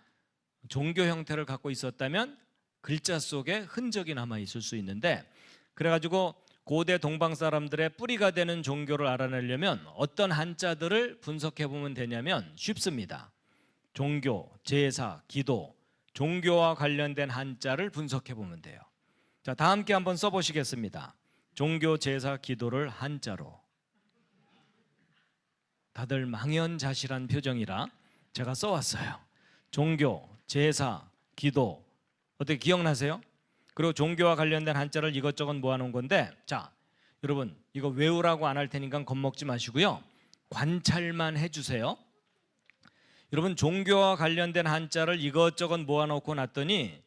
종교 형태를 갖고 있었다면 글자 속에 흔적이 남아 있을 수 있는데, 그래가지고 고대 동방 사람들의 뿌리가 되는 종교를 알아내려면 어떤 한자들을 분석해 보면 되냐면 쉽습니다. 종교, 제사, 기도, 종교와 관련된 한자를 분석해 보면 돼요. 자, 다 함께 한번 써보시겠습니다. 종교, 제사, 기도를 한자로. 다들 망연자실한 표정이라 제가 써왔어요. 종교, 제사, 기도. 어떻게 기억나세요? 그리고 종교와 관련된 한자를 이것저것 모아놓은 건데, 자, 여러분 이거 외우라고 안 할 테니까 겁먹지 마시고요. 관찰만 해주세요. 여러분, 종교와 관련된 한자를 이것저것 모아놓고 놨더니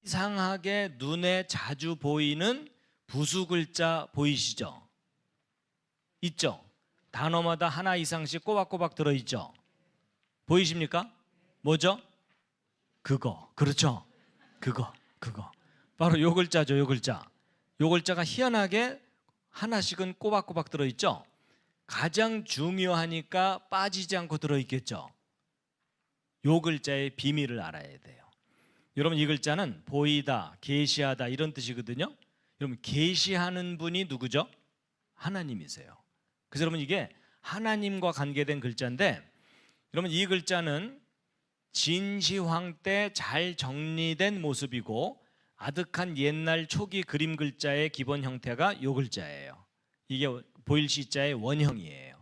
이상하게 눈에 자주 보이는 부수 글자 보이시죠? 있죠? 단어마다 하나 이상씩 꼬박꼬박 들어있죠? 보이십니까? 뭐죠? 그거, 그렇죠? 그거 바로 요 글자죠. 요 글자가 희한하게 하나씩은 꼬박꼬박 들어있죠? 가장 중요하니까 빠지지 않고 들어있겠죠? 요 글자의 비밀을 알아야 돼요. 여러분, 이 글자는 보이다, 계시하다 이런 뜻이거든요. 여러분, 계시하는 분이 누구죠? 하나님이세요. 그래서 여러분, 이게 하나님과 관계된 글자인데, 여러분 이 글자는 진시황 때 잘 정리된 모습이고 아득한 옛날 초기 그림 글자의 기본 형태가 이 글자예요. 이게 보일시자의 원형이에요.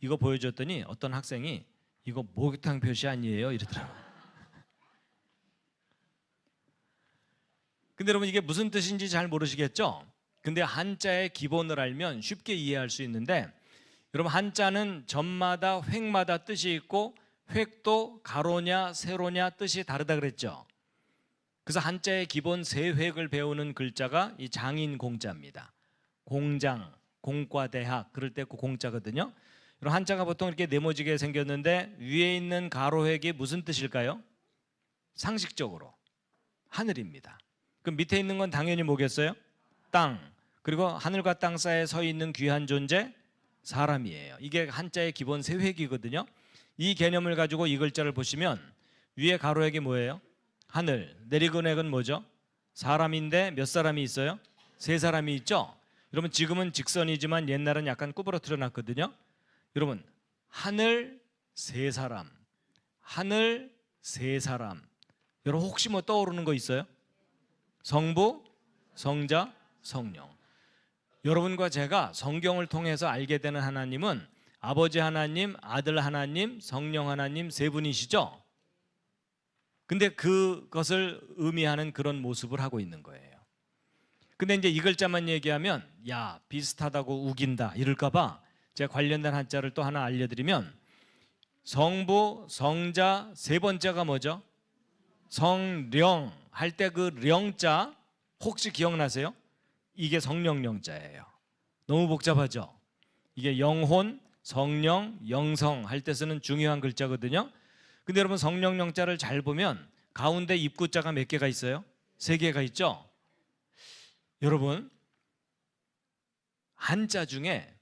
이거 보여줬더니 어떤 학생이 이거 목욕탕 표시 아니에요? 이러더라고요. 근데 여러분, 이게 무슨 뜻인지 잘 모르시겠죠? 근데 한자의 기본을 알면 쉽게 이해할 수 있는데, 여러분 한자는 점마다 획마다 뜻이 있고 획도 가로냐 세로냐 뜻이 다르다 그랬죠. 그래서 한자의 기본 세 획을 배우는 글자가 이 장인공자입니다. 공장, 공과대학 그럴 때 그 공자거든요. 그럼 한자가 보통 이렇게 네모지게 생겼는데 위에 있는 가로획이 무슨 뜻일까요? 상식적으로 하늘입니다. 그럼 밑에 있는 건 당연히 뭐겠어요? 땅. 그리고 하늘과 땅 사이에 서 있는 귀한 존재 사람이에요. 이게 한자의 기본 세 획이거든요. 이 개념을 가지고 이 글자를 보시면 위에 가로획이 뭐예요? 하늘. 내리근획은 뭐죠? 사람인데 몇 사람이 있어요? 세 사람이 있죠. 여러분 지금은 직선이지만 옛날은 약간 구부러뜨려 놨거든요. 여러분 하늘 세 사람, 하늘 세 사람. 여러분 혹시 뭐 떠오르는 거 있어요? 성부, 성자, 성령. 여러분과 제가 성경을 통해서 알게 되는 하나님은 아버지 하나님, 아들 하나님, 성령 하나님 세 분이시죠. 근데 그것을 의미하는 그런 모습을 하고 있는 거예요. 근데 이제 이 글자만 얘기하면 야 비슷하다고 우긴다 이럴까 봐 제가 관련된 한자를 또 하나 알려드리면, 성부, 성자, 세 번째가 뭐죠? 성령 할 때 그 령자 혹시 기억나세요? 이게 성령령자예요. 너무 복잡하죠? 이게 영혼, 성령, 영성 할 때 쓰는 중요한 글자거든요. 근데 여러분 성령령자를 잘 보면 가운데 입구자가 몇 개가 있어요? 세 개가 있죠? 여러분 한자 중에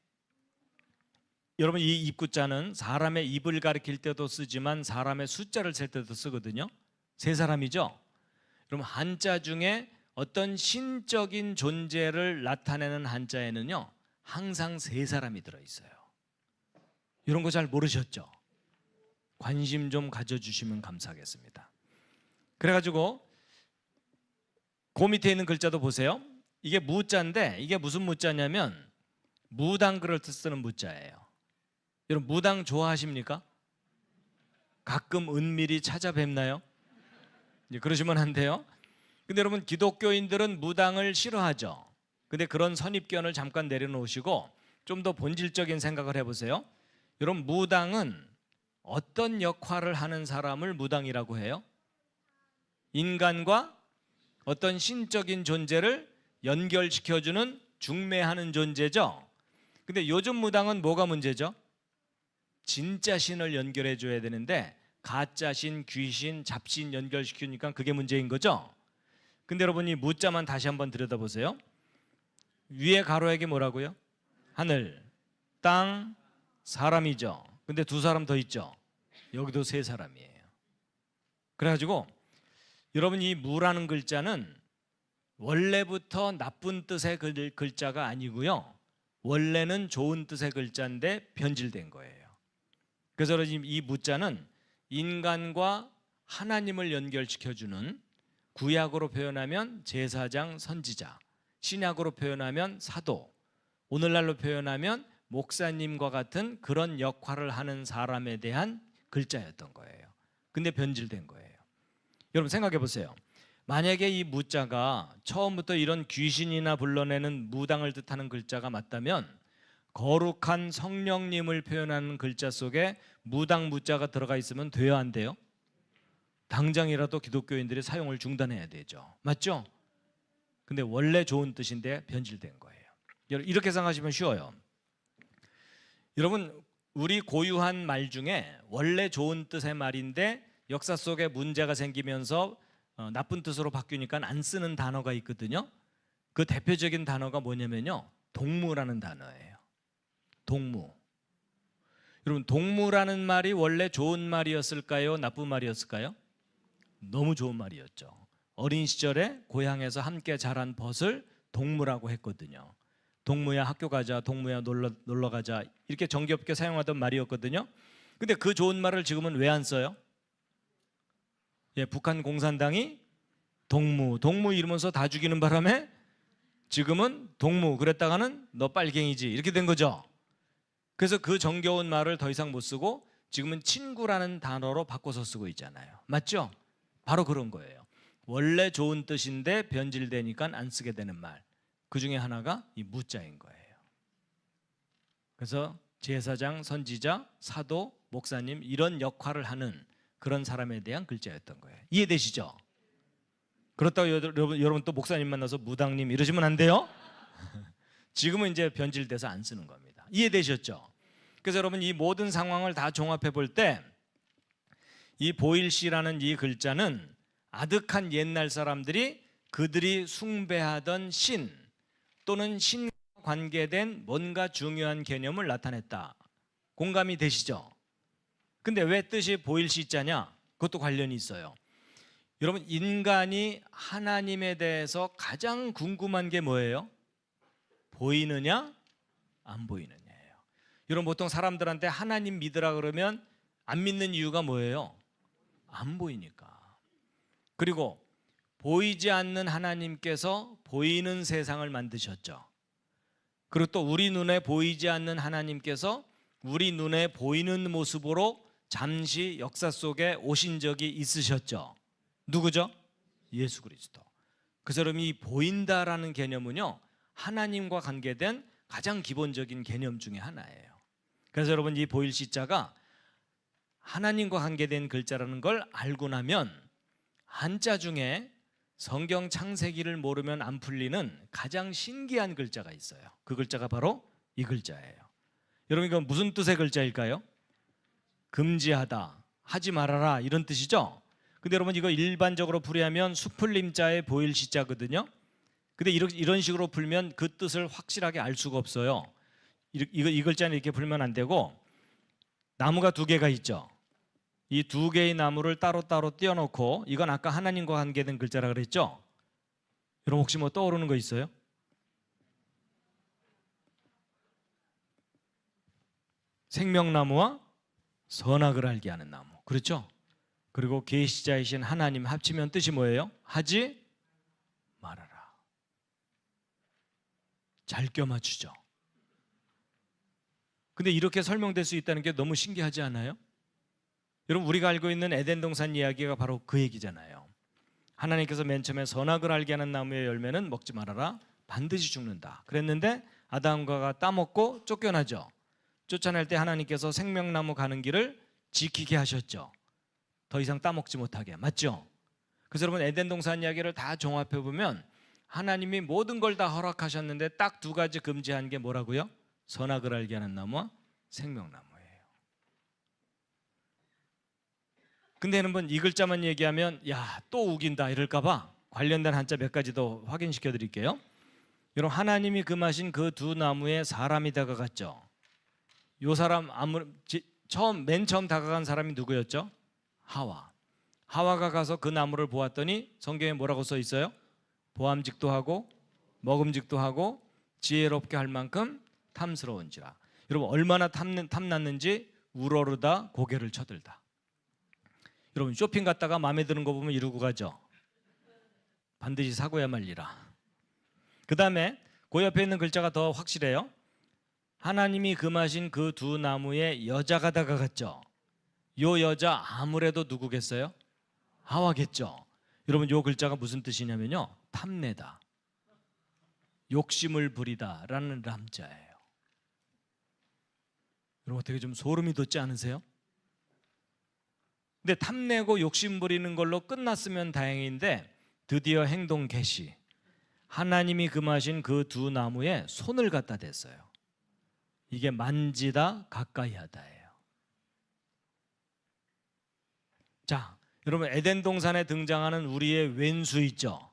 여러분 이 입구자는 사람의 입을 가리킬 때도 쓰지만 사람의 숫자를 셀 때도 쓰거든요. 세 사람이죠? 그럼 한자 중에 어떤 신적인 존재를 나타내는 한자에는요 항상 세 사람이 들어있어요. 이런 거 잘 모르셨죠? 관심 좀 가져주시면 감사하겠습니다. 그래가지고 그 밑에 있는 글자도 보세요. 이게 무자인데 이게 무슨 무자냐면 무당 그럴 때 쓰는 무자예요. 여러분 무당 좋아하십니까? 가끔 은밀히 찾아뵙나요? 그러시면 안 돼요. 근데 여러분 기독교인들은 무당을 싫어하죠. 근데 그런 선입견을 잠깐 내려놓으시고 좀 더 본질적인 생각을 해보세요. 여러분 무당은 어떤 역할을 하는 사람을 무당이라고 해요? 인간과 어떤 신적인 존재를 연결시켜주는 중매하는 존재죠. 근데 요즘 무당은 뭐가 문제죠? 진짜 신을 연결해 줘야 되는데 가짜 신, 귀신, 잡신 연결시키니까 그게 문제인 거죠. 근데 여러분이 무자만 다시 한번 들여다보세요. 위에 가로액이 뭐라고요? 하늘, 땅, 사람이죠. 근데 두 사람 더 있죠. 여기도 세 사람이에요. 그래가지고 여러분 이 무라는 글자는 원래부터 나쁜 뜻의 글자가 아니고요. 원래는 좋은 뜻의 글자인데 변질된 거예요. 그래서 이 무자는 인간과 하나님을 연결시켜주는, 구약으로 표현하면 제사장, 선지자, 신약으로 표현하면 사도, 오늘날로 표현하면 목사님과 같은 그런 역할을 하는 사람에 대한 글자였던 거예요. 근데 변질된 거예요. 여러분 생각해 보세요. 만약에 이 무자가 처음부터 이런 귀신이나 불러내는 무당을 뜻하는 글자가 맞다면 거룩한 성령님을 표현하는 글자 속에 무당 무자가 들어가 있으면 돼요, 안 돼요? 당장이라도 기독교인들이 사용을 중단해야 되죠. 맞죠? 근데 원래 좋은 뜻인데 변질된 거예요. 이렇게 생각하시면 쉬워요. 여러분 우리 고유한 말 중에 원래 좋은 뜻의 말인데 역사 속에 문제가 생기면서 나쁜 뜻으로 바뀌니까 안 쓰는 단어가 있거든요. 그 대표적인 단어가 뭐냐면요, 동무라는 단어예요. 동무. 여러분 동무라는 말이 원래 좋은 말이었을까요? 나쁜 말이었을까요? 너무 좋은 말이었죠. 어린 시절에 고향에서 함께 자란 벗을 동무라고 했거든요. 동무야 학교 가자, 동무야 놀러 가자, 이렇게 정겹게 사용하던 말이었거든요. 근데 그 좋은 말을 지금은 왜 안 써요? 북한 공산당이 동무 이러면서 다 죽이는 바람에 지금은 동무 그랬다가는 너 빨갱이지 이렇게 된 거죠. 그래서 그 정겨운 말을 더 이상 못 쓰고 지금은 친구라는 단어로 바꿔서 쓰고 있잖아요. 맞죠? 바로 그런 거예요. 원래 좋은 뜻인데 변질되니까 안 쓰게 되는 말. 그 중에 하나가 이 무자인 거예요. 그래서 제사장, 선지자, 사도, 목사님 이런 역할을 하는 그런 사람에 대한 글자였던 거예요. 이해되시죠? 그렇다고 여러분 또 목사님 만나서 무당님 이러시면 안 돼요. 지금은 이제 변질돼서 안 쓰는 겁니다. 이해되셨죠? 그래서 여러분 이 모든 상황을 다 종합해 볼 때 이 보일시라는 이 글자는 아득한 옛날 사람들이 그들이 숭배하던 신 또는 신과 관계된 뭔가 중요한 개념을 나타냈다. 공감이 되시죠? 근데 왜 뜻이 보일시자냐? 그것도 관련이 있어요. 여러분 인간이 하나님에 대해서 가장 궁금한 게 뭐예요? 보이느냐 안 보이느냐예요. 여러분 보통 사람들한테 하나님 믿으라 그러면 안 믿는 이유가 뭐예요? 안 보이니까. 그리고 보이지 않는 하나님께서 보이는 세상을 만드셨죠. 그리고 또 우리 눈에 보이지 않는 하나님께서 우리 눈에 보이는 모습으로 잠시 역사 속에 오신 적이 있으셨죠. 누구죠? 예수 그리스도. 그래서 여러분 이 보인다라는 개념은요 하나님과 관계된 가장 기본적인 개념 중에 하나예요. 그래서 여러분 이 보일시자가 하나님과 관계된 글자라는 걸 알고 나면 한자 중에 성경 창세기를 모르면 안 풀리는 가장 신기한 글자가 있어요. 그 글자가 바로 이 글자예요. 여러분 이건 무슨 뜻의 글자일까요? 금지하다, 하지 말아라 이런 뜻이죠. 근데 여러분 이거 일반적으로 풀이하면 수풀림자의 보일시자거든요. 근데 이런 식으로 풀면 그 뜻을 확실하게 알 수가 없어요. 이 글자는 이렇게 풀면 안 되고 나무가 두 개가 있죠. 이 두 개의 나무를 따로따로 띄워놓고 이건 아까 하나님과 관계된 글자라 그랬죠. 여러분 혹시 뭐 떠오르는 거 있어요? 생명나무와 선악을 알게 하는 나무. 그렇죠? 그리고 계시자이신 하나님 합치면 뜻이 뭐예요? 하지 말아라. 잘 껴맞추죠. 근데 이렇게 설명될 수 있다는 게 너무 신기하지 않아요? 여러분 우리가 알고 있는 에덴 동산 이야기가 바로 그 얘기잖아요. 하나님께서 맨 처음에 선악을 알게 하는 나무의 열매는 먹지 말아라. 반드시 죽는다. 그랬는데 아담과 하와가 따먹고 쫓겨나죠. 쫓아낼 때 하나님께서 생명나무 가는 길을 지키게 하셨죠. 더 이상 따먹지 못하게. 맞죠? 그래서 여러분 에덴 동산 이야기를 다 종합해 보면 하나님이 모든 걸 다 허락하셨는데 딱 두 가지 금지한 게 뭐라고요? 선악을 알게 하는 나무와 생명나무예요. 근데 여러분 이 글자만 얘기하면 야, 또 우긴다 이럴까 봐 관련된 한자 몇 가지 더 확인시켜 드릴게요. 여러분 하나님이 금하신 그 두 나무에 사람이 다가갔죠. 요 사람 맨 처음 다가간 사람이 누구였죠? 하와. 하와가 가서 그 나무를 보았더니 성경에 뭐라고 써 있어요? 보암직도 하고 먹음직도 하고 지혜롭게 할 만큼 탐스러운지라. 여러분 얼마나 탐났는지 우러르다 고개를 쳐들다. 여러분 쇼핑 갔다가 마음에 드는 거 보면 이러고 가죠. 반드시 사고야 말리라. 그 다음에 그 옆에 있는 글자가 더 확실해요. 하나님이 금하신 그 두 나무에 여자가 다가갔죠. 요 여자 아무래도 누구겠어요? 하와겠죠. 여러분 요 글자가 무슨 뜻이냐면요 탐내다, 욕심을 부리다 라는 람자예요. 여러분 어떻게 좀 소름이 돋지 않으세요? 근데 탐내고 욕심 부리는 걸로 끝났으면 다행인데 드디어 행동 개시. 하나님이 금하신 그 두 나무에 손을 갖다 댔어요. 이게 만지다 가까이 하다예요. 자, 여러분 에덴 동산에 등장하는 우리의 왼수 있죠?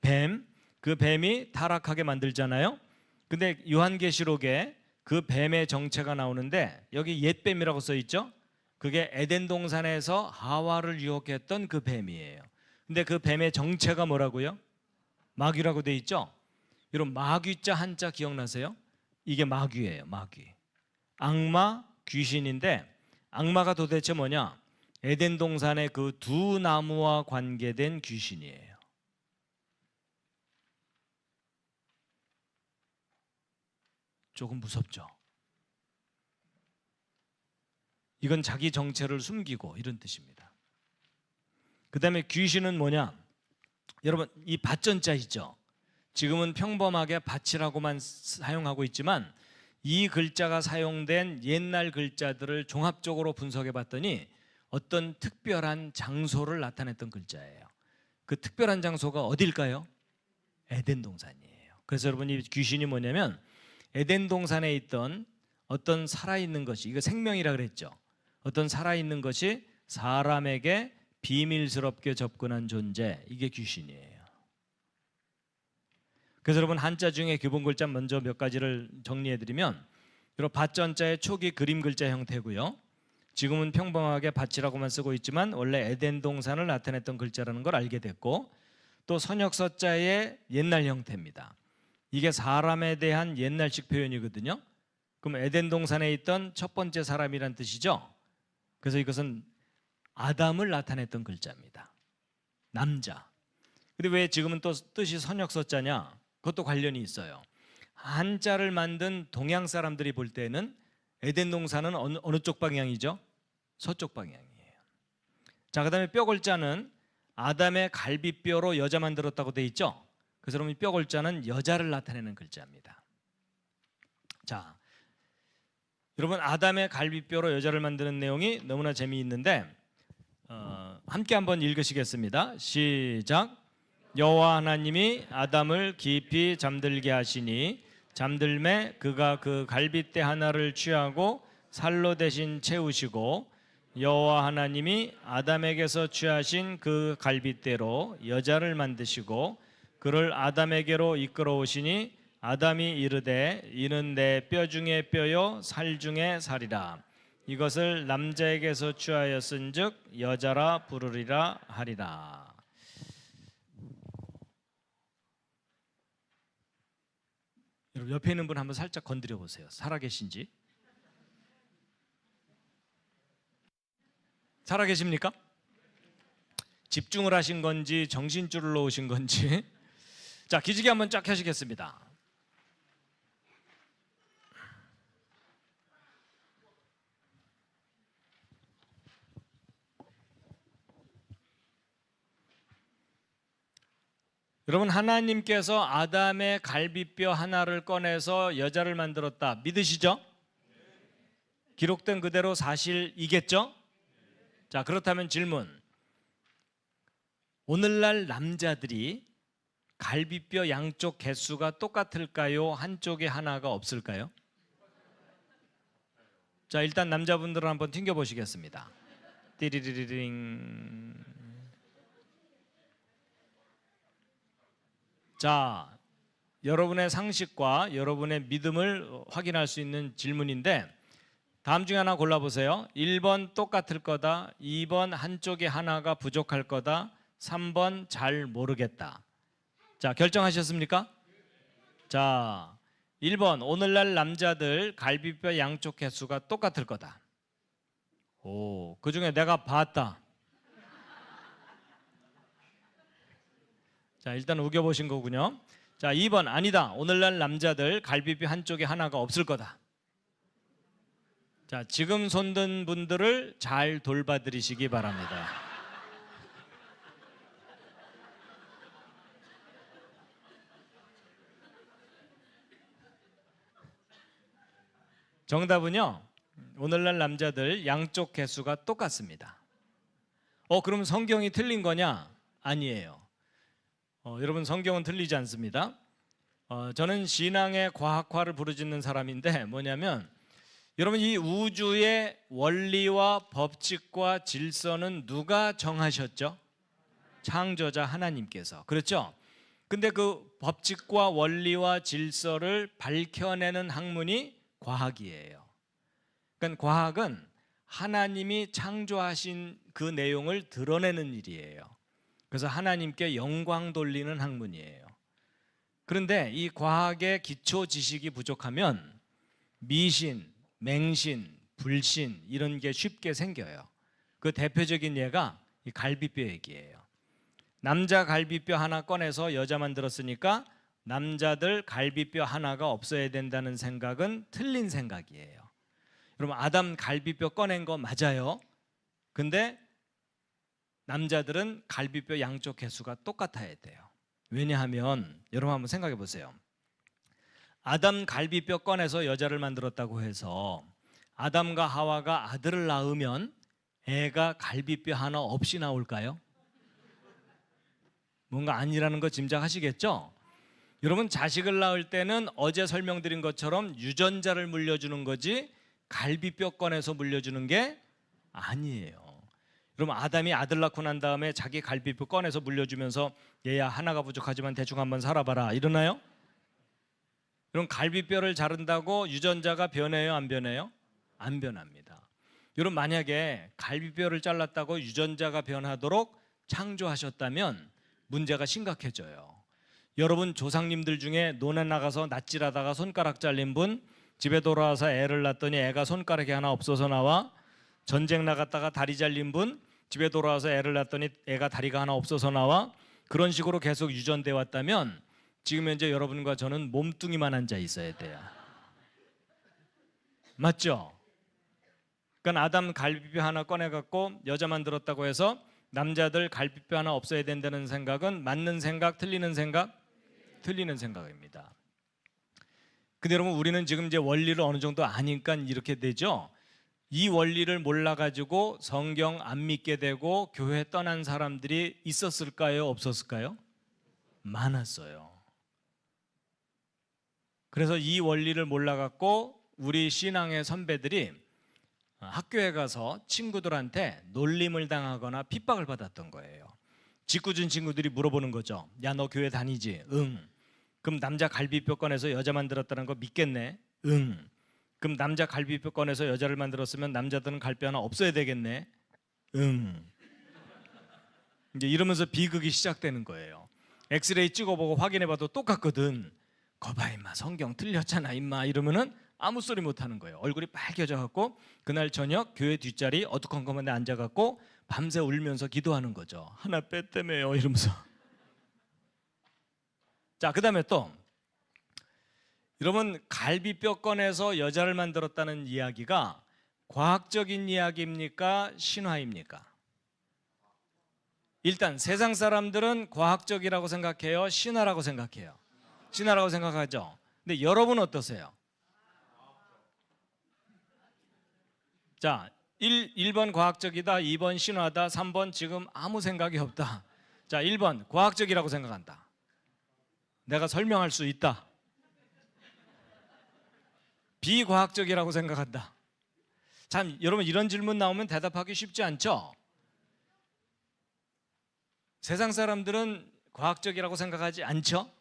뱀. 그 뱀이 타락하게 만들잖아요. 근데 요한계시록에 그 뱀의 정체가 나오는데 여기 옛뱀이라고 써 있죠? 그게 에덴 동산에서 하와를 유혹했던 그 뱀이에요. 근데 그 뱀의 정체가 뭐라고요? 마귀라고 돼 있죠? 여러분 마귀자 한자 기억나세요? 이게 마귀예요. 마귀. 악마, 귀신인데 악마가 도대체 뭐냐? 에덴 동산의 그 두 나무와 관계된 귀신이에요. 조금 무섭죠? 이건 자기 정체를 숨기고 이런 뜻입니다. 그 다음에 귀신은 뭐냐? 여러분 이 밭전자 있죠? 지금은 평범하게 밭이라고만 사용하고 있지만 이 글자가 사용된 옛날 글자들을 종합적으로 분석해 봤더니 어떤 특별한 장소를 나타냈던 글자예요. 그 특별한 장소가 어딜까요? 에덴 동산이에요. 그래서 여러분, 이 귀신이 뭐냐면 에덴 동산에 있던 어떤 살아있는 것이, 이거 생명이라 그랬죠. 어떤 살아있는 것이 사람에게 비밀스럽게 접근한 존재, 이게 귀신이에요. 그래서 여러분, 한자 중에 기본 글자 먼저 몇 가지를 정리해드리면, 여러분, 밭전자의 초기 그림 글자 형태고요. 지금은 평범하게 밭이라고만 쓰고 있지만 원래 에덴 동산을 나타냈던 글자라는 걸 알게 됐고, 또 선역서자의 옛날 형태입니다. 이게 사람에 대한 옛날식 표현이거든요. 그럼 에덴 동산에 있던 첫 번째 사람이란 뜻이죠. 그래서 이것은 아담을 나타냈던 글자입니다. 남자. 근데 왜 지금은 또 뜻이 선역서자냐? 그것도 관련이 있어요. 한자를 만든 동양 사람들이 볼 때는 에덴 동산은 어느 쪽 방향이죠? 서쪽 방향이에요. 자, 그다음에 뼈 골자는 아담의 갈비뼈로 여자 만들었다고 돼 있죠. 그래서 여러분, 뼈 골자는 여자를 나타내는 글자입니다. 자, 여러분, 아담의 갈비뼈로 여자를 만드는 내용이 너무나 재미있는데 함께 한번 읽으시겠습니다. 시작. 여호와 하나님이 아담을 깊이 잠들게 하시니 잠들매 그가 그 갈빗대 하나를 취하고 살로 대신 채우시고 여호와 하나님이 아담에게서 취하신 그 갈빗대로 여자를 만드시고 그를 아담에게로 이끌어 오시니 아담이 이르되 이는 내 뼈 중에 뼈요 살 중에 살이라. 이것을 남자에게서 취하였은즉 여자라 부르리라 하리라. 여러분, 옆에 있는 분 한번 살짝 건드려 보세요. 살아계신지. 살아계십니까? 집중을 하신 건지 정신줄을 놓으신 건지. 자, 기지개 한번 쫙 켜시겠습니다. 여러분, 하나님께서 아담의 갈비뼈 하나를 꺼내서 여자를 만들었다, 믿으시죠? 기록된 그대로 사실이겠죠? 자, 그렇다면 질문. 오늘날 남자들이 갈비뼈 양쪽 개수가 똑같을까요? 한쪽에 하나가 없을까요? 자, 일단 남자분들은 한번 튕겨 보시겠습니다. 띠리리링. 자, 여러분의 상식과 여러분의 믿음을 확인할 수 있는 질문인데 다음 중에 하나 골라보세요. 1번 똑같을 거다, 2번 한쪽에 하나가 부족할 거다, 3번 잘 모르겠다. 자, 결정하셨습니까? 자, 1번 오늘날 남자들 갈비뼈 양쪽 개수가 똑같을 거다. 오, 그중에 내가 봤다. 자, 일단 우겨보신 거군요. 자, 2번 아니다. 오늘날 남자들 갈비뼈 한쪽에 하나가 없을 거다. 자, 지금 손든 분들을 잘 돌봐드리시기 바랍니다. 정답은요, 오늘날 남자들 양쪽 개수가 똑같습니다. 그럼 성경이 틀린 거냐? 아니에요. 여러분, 성경은 틀리지 않습니다. 저는 신앙의 과학화를 부르짖는 사람인데 뭐냐면, 여러분, 이 우주의 원리와 법칙과 질서는 누가 정하셨죠? 창조자 하나님께서. 그렇죠? 근데 그 법칙과 원리와 질서를 밝혀내는 학문이 과학이에요. 그러니까 과학은 하나님이 창조하신 그 내용을 드러내는 일이에요. 그래서 하나님께 영광 돌리는 학문이에요. 그런데 이 과학의 기초 지식이 부족하면 미신, 맹신, 불신 이런 게 쉽게 생겨요. 그 대표적인 예가 이 갈비뼈 얘기예요. 남자 갈비뼈 하나 꺼내서 여자 만들었으니까 남자들 갈비뼈 하나가 없어야 된다는 생각은 틀린 생각이에요. 여러분, 아담 갈비뼈 꺼낸 거 맞아요. 근데 남자들은 갈비뼈 양쪽 개수가 똑같아야 돼요. 왜냐하면 여러분 한번 생각해 보세요. 아담 갈비뼈 꺼내서 여자를 만들었다고 해서 아담과 하와가 아들을 낳으면 애가 갈비뼈 하나 없이 나올까요? 뭔가 아니라는 거 짐작하시겠죠? 여러분, 자식을 낳을 때는 어제 설명드린 것처럼 유전자를 물려주는 거지 갈비뼈 꺼내서 물려주는 게 아니에요. 여러분, 아담이 아들 낳고 난 다음에 자기 갈비뼈 꺼내서 물려주면서 얘야 하나가 부족하지만 대충 한번 살아봐라 이러나요? 여러분, 갈비뼈를 자른다고 유전자가 변해요, 안 변해요? 안 변합니다. 여러분, 만약에 갈비뼈를 잘랐다고 유전자가 변하도록 창조하셨다면 문제가 심각해져요. 여러분 조상님들 중에 논에 나가서 낫질하다가 손가락 잘린 분, 집에 돌아와서 애를 낳았더니 애가 손가락이 하나 없어서 나와, 전쟁 나갔다가 다리 잘린 분, 집에 돌아와서 애를 낳았더니 애가 다리가 하나 없어서 나와, 그런 식으로 계속 유전돼 왔다면 지금 현재 여러분과 저는 몸뚱이만 앉아 있어야 돼요. 맞죠? 그러니까 아담 갈비뼈 하나 꺼내갖고 여자 만들었다고 해서 남자들 갈비뼈 하나 없어야 된다는 생각은 맞는 생각, 틀리는 생각? 틀리는 생각입니다. 근데 여러분, 우리는 지금 이제 원리를 어느 정도 아니까 이렇게 되죠. 이 원리를 몰라가지고 성경 안 믿게 되고 교회 떠난 사람들이 있었을까요? 없었을까요? 많았어요. 그래서 이 원리를 몰라갖고 우리 신앙의 선배들이 학교에 가서 친구들한테 놀림을 당하거나 핍박을 받았던 거예요. 짓궂은 친구들이 물어보는 거죠. 야, 너 교회 다니지? 응. 그럼 남자 갈비뼈 꺼내서 여자 만들었다는 거 믿겠네? 응. 그럼 남자 갈비뼈 꺼내서 여자를 만들었으면 남자들은 갈비 하나 없어야 되겠네? 응. 이제 이러면서 비극이 시작되는 거예요. 엑스레이 찍어보고 확인해봐도 똑같거든. 거봐 임마, 성경 틀렸잖아 임마, 이러면은 아무 소리 못하는 거예요. 얼굴이 빨개져갖고 그날 저녁 교회 뒷자리 어두컴컴한 데 앉아갖고 밤새 울면서 기도하는 거죠. 하나 뺐다며요 이러면서. 자, 그 다음에 또 여러분, 갈비뼈 꺼내서 여자를 만들었다는 이야기가 과학적인 이야기입니까? 신화입니까? 일단 세상 사람들은 과학적이라고 생각해요? 신화라고 생각해요? 신화라고 생각하죠? 근데 여러분은 어떠세요? 자, 1번 과학적이다, 2번 신화다, 3번 지금 아무 생각이 없다. 자, 1번 과학적이라고 생각한다. 내가 설명할 수 있다. 비과학적이라고 생각한다. 참, 여러분, 이런 질문 나오면 대답하기 쉽지 않죠? 세상 사람들은 과학적이라고 생각하지 않죠?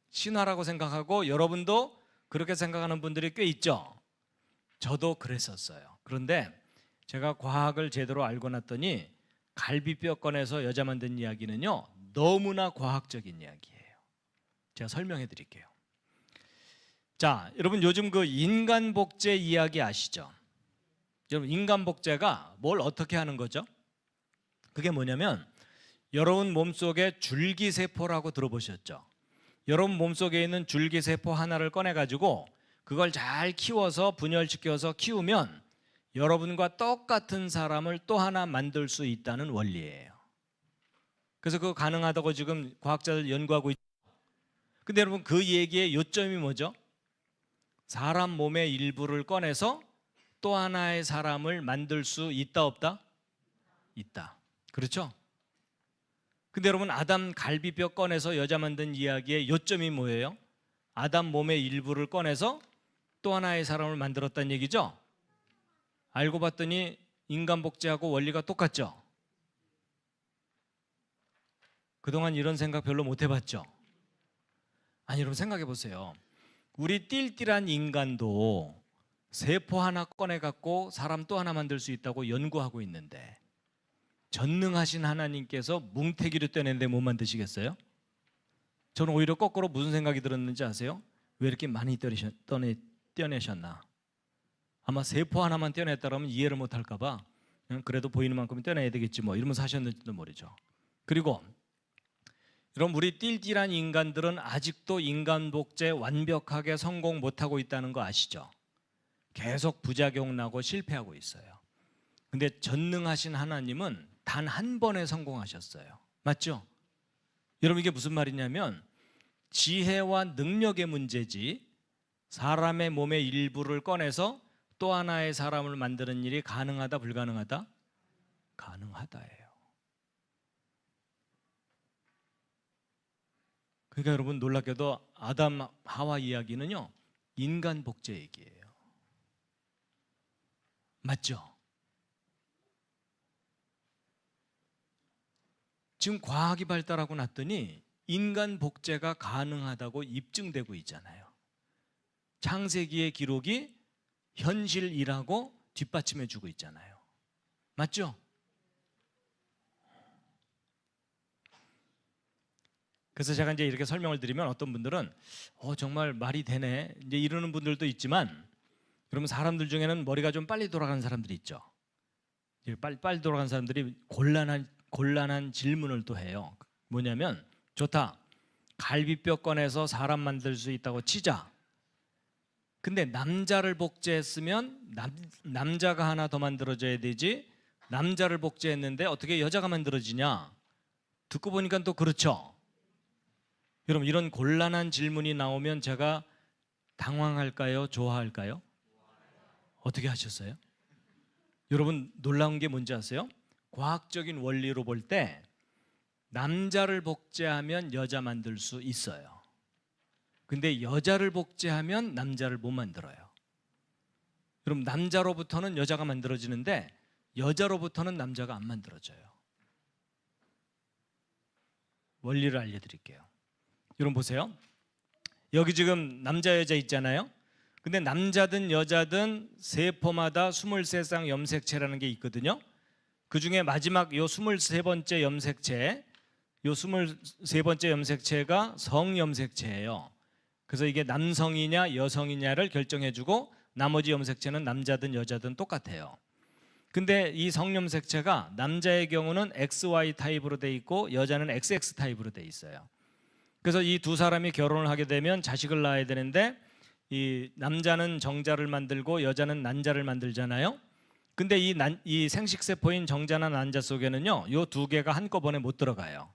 신화라고 생각하고 여러분도 그렇게 생각하는 분들이 꽤 있죠? 저도 그랬었어요. 그런데 제가 과학을 제대로 알고 났더니 갈비뼈 꺼내서 여자 만든 이야기는요, 너무나 과학적인 이야기예요. 제가 설명해 드릴게요. 자, 여러분, 요즘 그 인간 복제 이야기 아시죠? 여러분, 인간 복제가 뭘 어떻게 하는 거죠? 그게 뭐냐면 여러분 몸속에 줄기세포라고 들어보셨죠? 여러분 몸속에 있는 줄기세포 하나를 꺼내가지고 그걸 잘 키워서 분열시켜서 키우면 여러분과 똑같은 사람을 또 하나 만들 수 있다는 원리예요. 그래서 그거 가능하다고 지금 과학자들 연구하고 있죠. 근데 여러분, 그 얘기의 요점이 뭐죠? 사람 몸의 일부를 꺼내서 또 하나의 사람을 만들 수 있다, 없다? 있다. 그렇죠? 근데 여러분, 아담 갈비뼈 꺼내서 여자 만든 이야기의 요점이 뭐예요? 아담 몸의 일부를 꺼내서 또 하나의 사람을 만들었다는 얘기죠? 알고 봤더니 인간 복제하고 원리가 똑같죠? 그동안 이런 생각 별로 못 해봤죠? 아니, 여러분 생각해 보세요. 우리 띨띨한 인간도 세포 하나 꺼내갖고 사람 또 하나 만들 수 있다고 연구하고 있는데 전능하신 하나님께서 뭉태기를 떼내는데 못 만드시겠어요? 저는 오히려 거꾸로 무슨 생각이 들었는지 아세요? 왜 이렇게 많이 떼내셨나? 아마 세포 하나만 떼냈다면 이해를 못할까 봐 그래도 보이는 만큼 떼내야 되겠지 뭐 이러면서 하셨는지도 모르죠. 그리고 여러분, 우리 띨띨한 인간들은 아직도 인간 복제 완벽하게 성공 못하고 있다는 거 아시죠? 계속 부작용 나고 실패하고 있어요. 근데 전능하신 하나님은 단 한 번에 성공하셨어요. 맞죠? 여러분 이게 무슨 말이냐면 지혜와 능력의 문제지 사람의 몸의 일부를 꺼내서 또 하나의 사람을 만드는 일이 가능하다 불가능하다? 가능하다예요. 그러니까 여러분 놀랍게도 아담 하와 이야기는요 인간 복제 얘기예요. 맞죠? 지금 과학이 발달하고 났더니 인간 복제가 가능하다고 입증되고 있잖아요. 창세기의 기록이 현실이라고 뒷받침해 주고 있잖아요. 맞죠? 그래서 제가 이제 이렇게 설명을 드리면 어떤 분들은 정말 말이 되네 이제 이러는 분들도 있지만, 그러면 사람들 중에는 머리가 좀 빨리 돌아가는 사람들이 있죠. 빨리 돌아가는 사람들이 곤란한 질문을 또 해요. 뭐냐면 좋다, 갈비뼈 꺼내서 사람 만들 수 있다고 치자. 근데 남자를 복제했으면 남자가 하나 더 만들어져야 되지, 남자를 복제했는데 어떻게 여자가 만들어지냐? 듣고 보니까 또 그렇죠. 여러분 이런 곤란한 질문이 나오면 제가 당황할까요? 좋아할까요? 어떻게 하셨어요? 여러분 놀라운 게 뭔지 아세요? 과학적인 원리로 볼 때 남자를 복제하면 여자 만들 수 있어요. 근데 여자를 복제하면 남자를 못 만들어요. 그럼 남자로부터는 여자가 만들어지는데 여자로부터는 남자가 안 만들어져요. 원리를 알려드릴게요. 여러분 보세요. 여기 지금 남자 여자 있잖아요. 근데 남자든 여자든 세포마다 23쌍 염색체라는 게 있거든요. 그 중에 마지막 요 23번째 염색체, 요 23번째 염색체가 성염색체예요. 그래서 이게 남성이냐 여성이냐를 결정해주고 나머지 염색체는 남자든 여자든 똑같아요. 근데 이 성염색체가 남자의 경우는 XY 타입으로 돼 있고 여자는 XX 타입으로 돼 있어요. 그래서 이 두 사람이 결혼을 하게 되면 자식을 낳아야 되는데 이 남자는 정자를 만들고 여자는 난자를 만들잖아요. 근데 이 생식세포인 정자나 난자 속에는요 요 두 개가 한꺼번에 못 들어가요.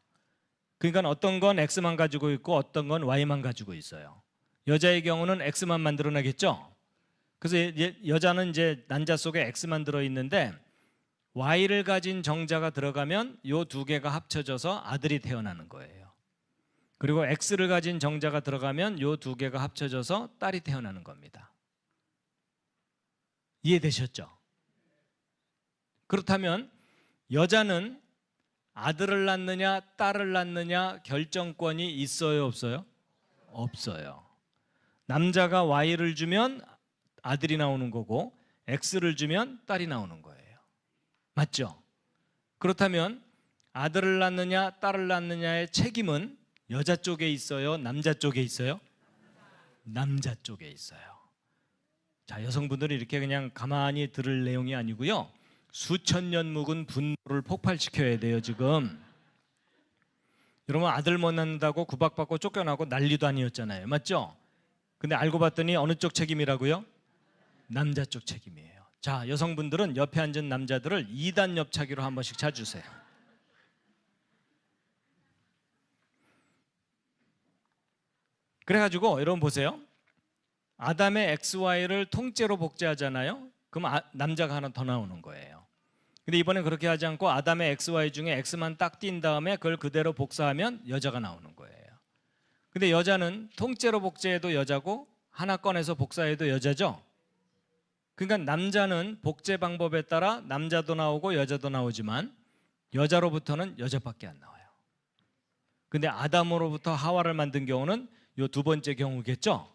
그러니까 어떤 건 X만 가지고 있고 어떤 건 Y만 가지고 있어요. 여자의 경우는 X만 만들어내겠죠. 그래서 여자는 이제 난자 속에 X만 들어있는데 Y를 가진 정자가 들어가면 요 두 개가 합쳐져서 아들이 태어나는 거예요. 그리고 X를 가진 정자가 들어가면 요 두 개가 합쳐져서 딸이 태어나는 겁니다. 이해되셨죠? 그렇다면 여자는 아들을 낳느냐 딸을 낳느냐 결정권이 있어요 없어요? 없어요. 남자가 Y를 주면 아들이 나오는 거고 X를 주면 딸이 나오는 거예요. 맞죠? 그렇다면 아들을 낳느냐 딸을 낳느냐의 책임은 여자 쪽에 있어요? 남자 쪽에 있어요? 남자 쪽에 있어요. 자, 여성분들은 이렇게 그냥 가만히 들을 내용이 아니고요. 수천 년 묵은 분노를 폭발시켜야 돼요 지금. 여러분 아들 못 낳는다고 구박받고 쫓겨나고 난리도 아니었잖아요. 맞죠? 근데 알고 봤더니 어느 쪽 책임이라고요? 남자 쪽 책임이에요. 자, 여성분들은 옆에 앉은 남자들을 2단 옆차기로 한 번씩 차주세요. 그래가지고 여러분 보세요. 아담의 XY를 통째로 복제하잖아요. 그럼 남자가 하나 더 나오는 거예요. 근데 이번엔 그렇게 하지 않고 아담의 XY 중에 X만 딱 띈 다음에 그걸 그대로 복사하면 여자가 나오는 거예요. 근데 여자는 통째로 복제해도 여자고 하나 꺼내서 복사해도 여자죠. 그러니까 남자는 복제 방법에 따라 남자도 나오고 여자도 나오지만 여자로부터는 여자밖에 안 나와요. 근데 아담으로부터 하와를 만든 경우는 요 두 번째 경우겠죠.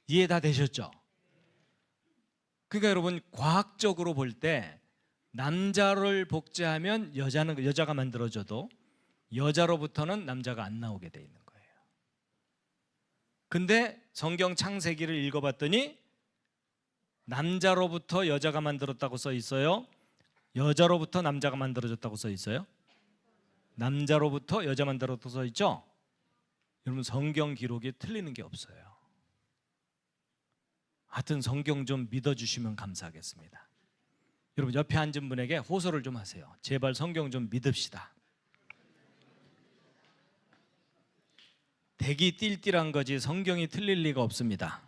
이해 다 되셨죠? 그러니까 여러분 과학적으로 볼 때 남자를 복제하면 여자가 만들어져도 여자로부터는 남자가 안 나오게 돼 있는 거예요. 근데 성경 창세기를 읽어봤더니 남자로부터 여자가 만들었다고 써 있어요? 여자로부터 남자가 만들어졌다고 써 있어요? 남자로부터 여자 만들었다고 써 있죠? 여러분 성경 기록이 틀리는 게 없어요. 하여튼 성경 좀 믿어주시면 감사하겠습니다. 여러분 옆에 앉은 분에게 호소를 좀 하세요. 제발 성경 좀 믿읍시다. 대기 띨띨한 거지 성경이 틀릴 리가 없습니다.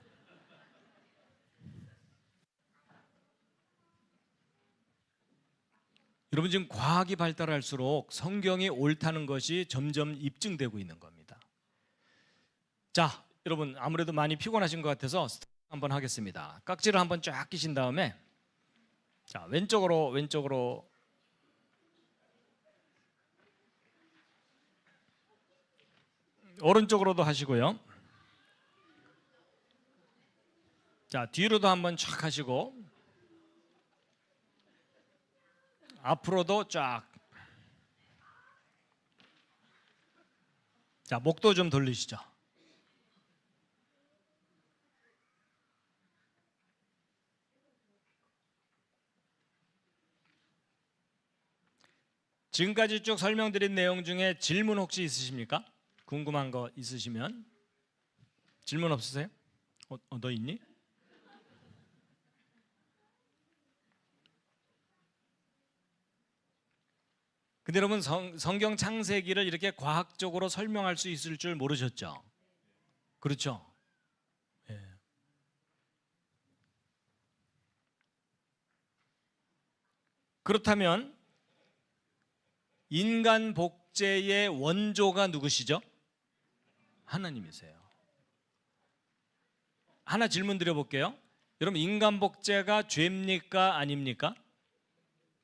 여러분 지금 과학이 발달할수록 성경이 옳다는 것이 점점 입증되고 있는 겁니다. 자, 여러분 아무래도 많이 피곤하신 것 같아서 한번 하겠습니다. 깍지를 한번 쫙 끼신 다음에 자, 왼쪽으로 오른쪽으로도 하시고요. 자, 뒤로도 한번 쫙 하시고 앞으로도 쫙. 자, 목도 좀 돌리시죠. 지금까지 쭉 설명드린 내용 중에 질문 혹시 있으십니까? 궁금한 거 있으시면. 질문 없으세요? 너 있니? 근데 여러분 성경 창세기를 이렇게 과학적으로 설명할 수 있을 줄 모르셨죠? 그렇죠? 예. 그렇다면 인간 복제의 원조가 누구시죠? 하나님이세요. 하나 질문 드려볼게요. 여러분 인간 복제가 죄입니까? 아닙니까?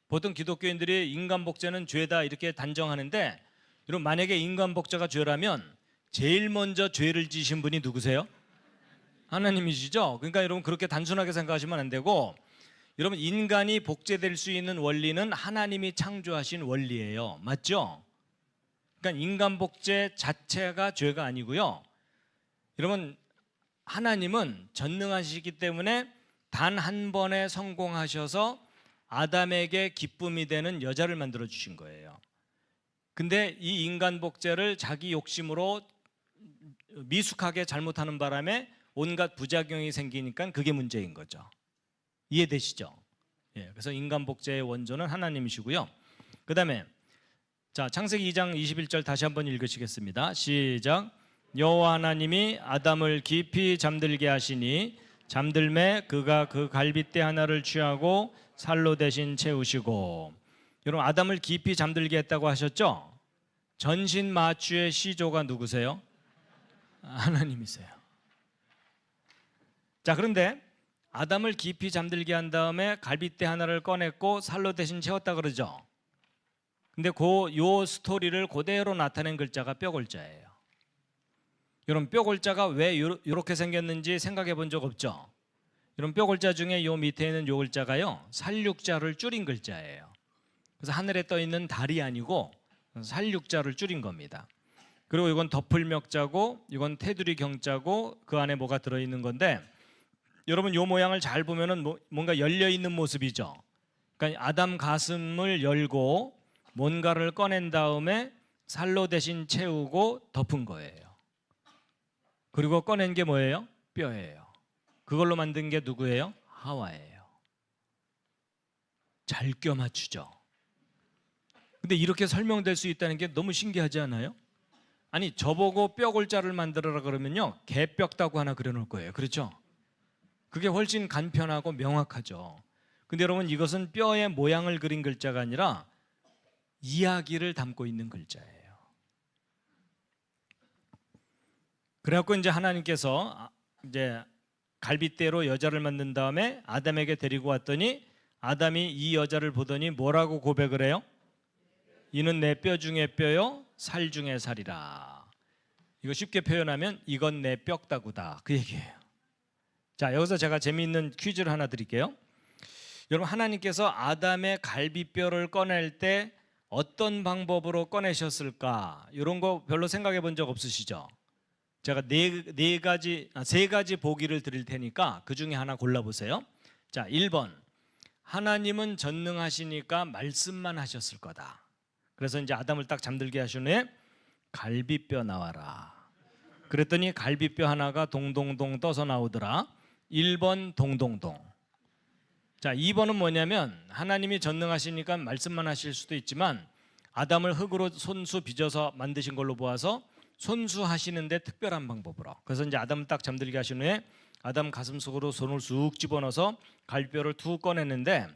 보통 기독교인들이 인간 복제는 죄다 이렇게 단정하는데 여러분 만약에 인간 복제가 죄라면 제일 먼저 죄를 지신 분이 누구세요? 하나님이시죠? 그러니까 여러분 그렇게 단순하게 생각하시면 안 되고 여러분 인간이 복제될 수 있는 원리는 하나님이 창조하신 원리예요. 맞죠? 그러니까 인간 복제 자체가 죄가 아니고요. 여러분 하나님은 전능하시기 때문에 단 한 번에 성공하셔서 아담에게 기쁨이 되는 여자를 만들어 주신 거예요. 근데 이 인간 복제를 자기 욕심으로 미숙하게 잘못하는 바람에 온갖 부작용이 생기니까 그게 문제인 거죠. 이해되시죠? 예, 그래서 인간 복제의 원조는 하나님이시고요. 그 다음에 자 창세기 2장 21절 다시 한번 읽으시겠습니다. 시작. 여호와 하나님이 아담을 깊이 잠들게 하시니 잠들매 그가 그 갈빗대 하나를 취하고 살로 대신 채우시고. 여러분 아담을 깊이 잠들게 했다고 하셨죠? 전신 마취의 시조가 누구세요? 하나님이세요. 자 그런데 아담을 깊이 잠들게 한 다음에 갈빗대 하나를 꺼냈고 살로 대신 채웠다 그러죠. 근데 요 스토리를 그대로 나타낸 글자가 뼈골자예요. 여러분 뼈골자가 왜 이렇게 생겼는지 생각해 본 적 없죠? 여러분 뼈골자 중에 요 밑에 있는 요 글자가요 살육자를 줄인 글자예요. 그래서 하늘에 떠 있는 달이 아니고 살육자를 줄인 겁니다. 그리고 이건 덮을멱자고 이건 테두리 경자고 그 안에 뭐가 들어있는 건데 여러분 요 모양을 잘 보면은 뭔가 열려 있는 모습이죠. 그러니까 아담 가슴을 열고 뭔가를 꺼낸 다음에 살로 대신 채우고 덮은 거예요. 그리고 꺼낸 게 뭐예요? 뼈예요. 그걸로 만든 게 누구예요? 하와예요. 잘 껴 맞추죠. 근데 이렇게 설명될 수 있다는 게 너무 신기하지 않아요? 아니 저보고 뼈골자를 만들어라 그러면요 개뼈다고 하나 그려놓을 거예요. 그렇죠? 그게 훨씬 간편하고 명확하죠. 근데 여러분 이것은 뼈의 모양을 그린 글자가 아니라 이야기를 담고 있는 글자예요. 그래갖고 이제 하나님께서 이제 갈빗대로 여자를 만든 다음에 아담에게 데리고 왔더니 아담이 이 여자를 보더니 뭐라고 고백을 해요? 이는 내 뼈 중에 뼈요 살 중에 살이라. 이거 쉽게 표현하면 이건 내 뼈다구다 그 얘기예요. 자 여기서 제가 재미있는 퀴즈를 하나 드릴게요. 여러분 하나님께서 아담의 갈비뼈를 꺼낼 때 어떤 방법으로 꺼내셨을까? 이런 거 별로 생각해 본 적 없으시죠? 제가 세 가지 보기를 드릴 테니까 그 중에 하나 골라보세요. 자, 1번 하나님은 전능하시니까 말씀만 하셨을 거다. 그래서 이제 아담을 딱 잠들게 하신 후에 갈비뼈 나와라. 그랬더니 갈비뼈 하나가 동동동 떠서 나오더라. 1번 동동동. 자, 2번은 뭐냐면 하나님이 전능하시니까 말씀만 하실 수도 있지만 아담을 흙으로 손수 빚어서 만드신 걸로 보아서 손수하시는데 특별한 방법으로. 그래서 이제 아담 딱 잠들게 하신 후에 아담 가슴 속으로 손을 쑥 집어넣어서 갈비뼈를 툭 꺼냈는데,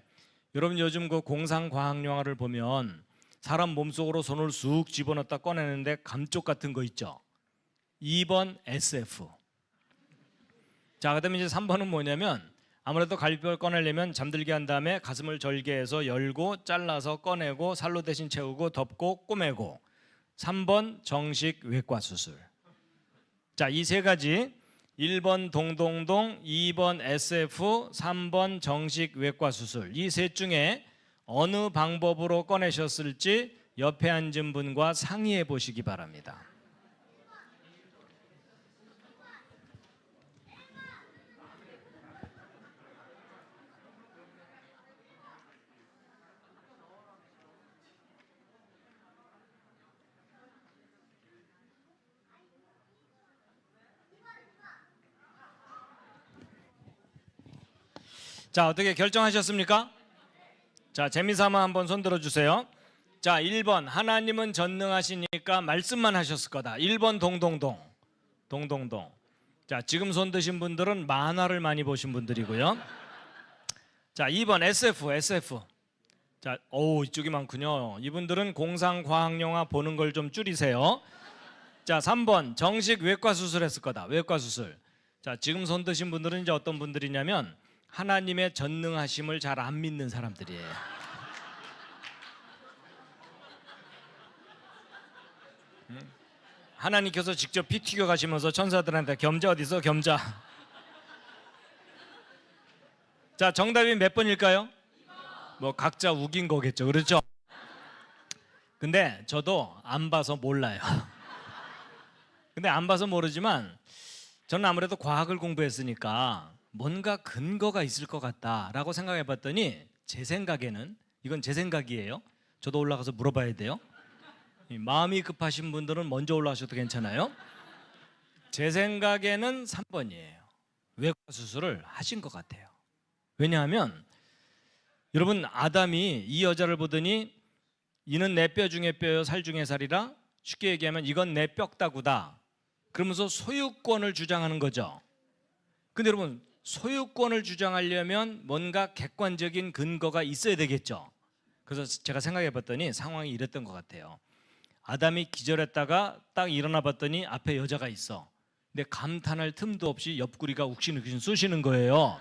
여러분 요즘 그 공상과학 영화를 보면 사람 몸속으로 손을 쑥 집어넣었다 꺼내는데 감쪽 같은 거 있죠. 2번 SF. 자, 그다음에 이제 3번은 뭐냐면, 아무래도 갈비뼈를 꺼내려면 잠들게 한 다음에 가슴을 절개해서 열고 잘라서 꺼내고 살로 대신 채우고 덮고 꼬매고. 3번 정식 외과 수술. 자, 이 세 가지, 1번 동동동, 2번 SF, 3번 정식 외과 수술, 이 셋 중에 어느 방법으로 꺼내셨을지 옆에 앉은 분과 상의해 보시기 바랍니다. 자, 어떻게 결정하셨습니까? 자, 재미삼아 한번 손 들어주세요. 자, 1번 하나님은 전능하시니까 말씀만 하셨을 거다. 1번 동동동. 동동동. 자, 지금 손 드신 분들은 만화를 많이 보신 분들이고요. 자, 2번 SF. 자, 이쪽이 많군요. 이분들은 공상과학영화 보는 걸 좀 줄이세요. 자, 3번 정식 외과 수술했을 거다. 외과 수술. 자, 지금 손 드신 분들은 이제 어떤 분들이냐면 하나님의 전능하심을 잘 안 믿는 사람들이에요. 하나님께서 직접 피 튀겨 가시면서 천사들한테 겸자 어디 있어? 겸자. 자, 정답이 몇 번일까요? 뭐 각자 우긴 거겠죠. 그렇죠? 근데 저도 안 봐서 몰라요. 근데 안 봐서 모르지만 저는 아무래도 과학을 공부했으니까 뭔가 근거가 있을 것 같다라고 생각해 봤더니, 제 생각에는, 이건 제 생각이에요. 저도 올라가서 물어봐야 돼요. 마음이 급하신 분들은 먼저 올라가셔도 괜찮아요. 제 생각에는 3번이에요. 외과 수술을 하신 것 같아요. 왜냐하면 여러분, 아담이 이 여자를 보더니 이는 내 뼈 중에 뼈요 살 중에 살이라, 쉽게 얘기하면 이건 내 뼈다구다 그러면서 소유권을 주장하는 거죠. 근데 여러분, 소유권을 주장하려면 뭔가 객관적인 근거가 있어야 되겠죠. 그래서 제가 생각해 봤더니 상황이 이랬던 것 같아요. 아담이 기절했다가 딱 일어나 봤더니 앞에 여자가 있어. 근데 감탄할 틈도 없이 옆구리가 욱신욱신 쑤시는 거예요.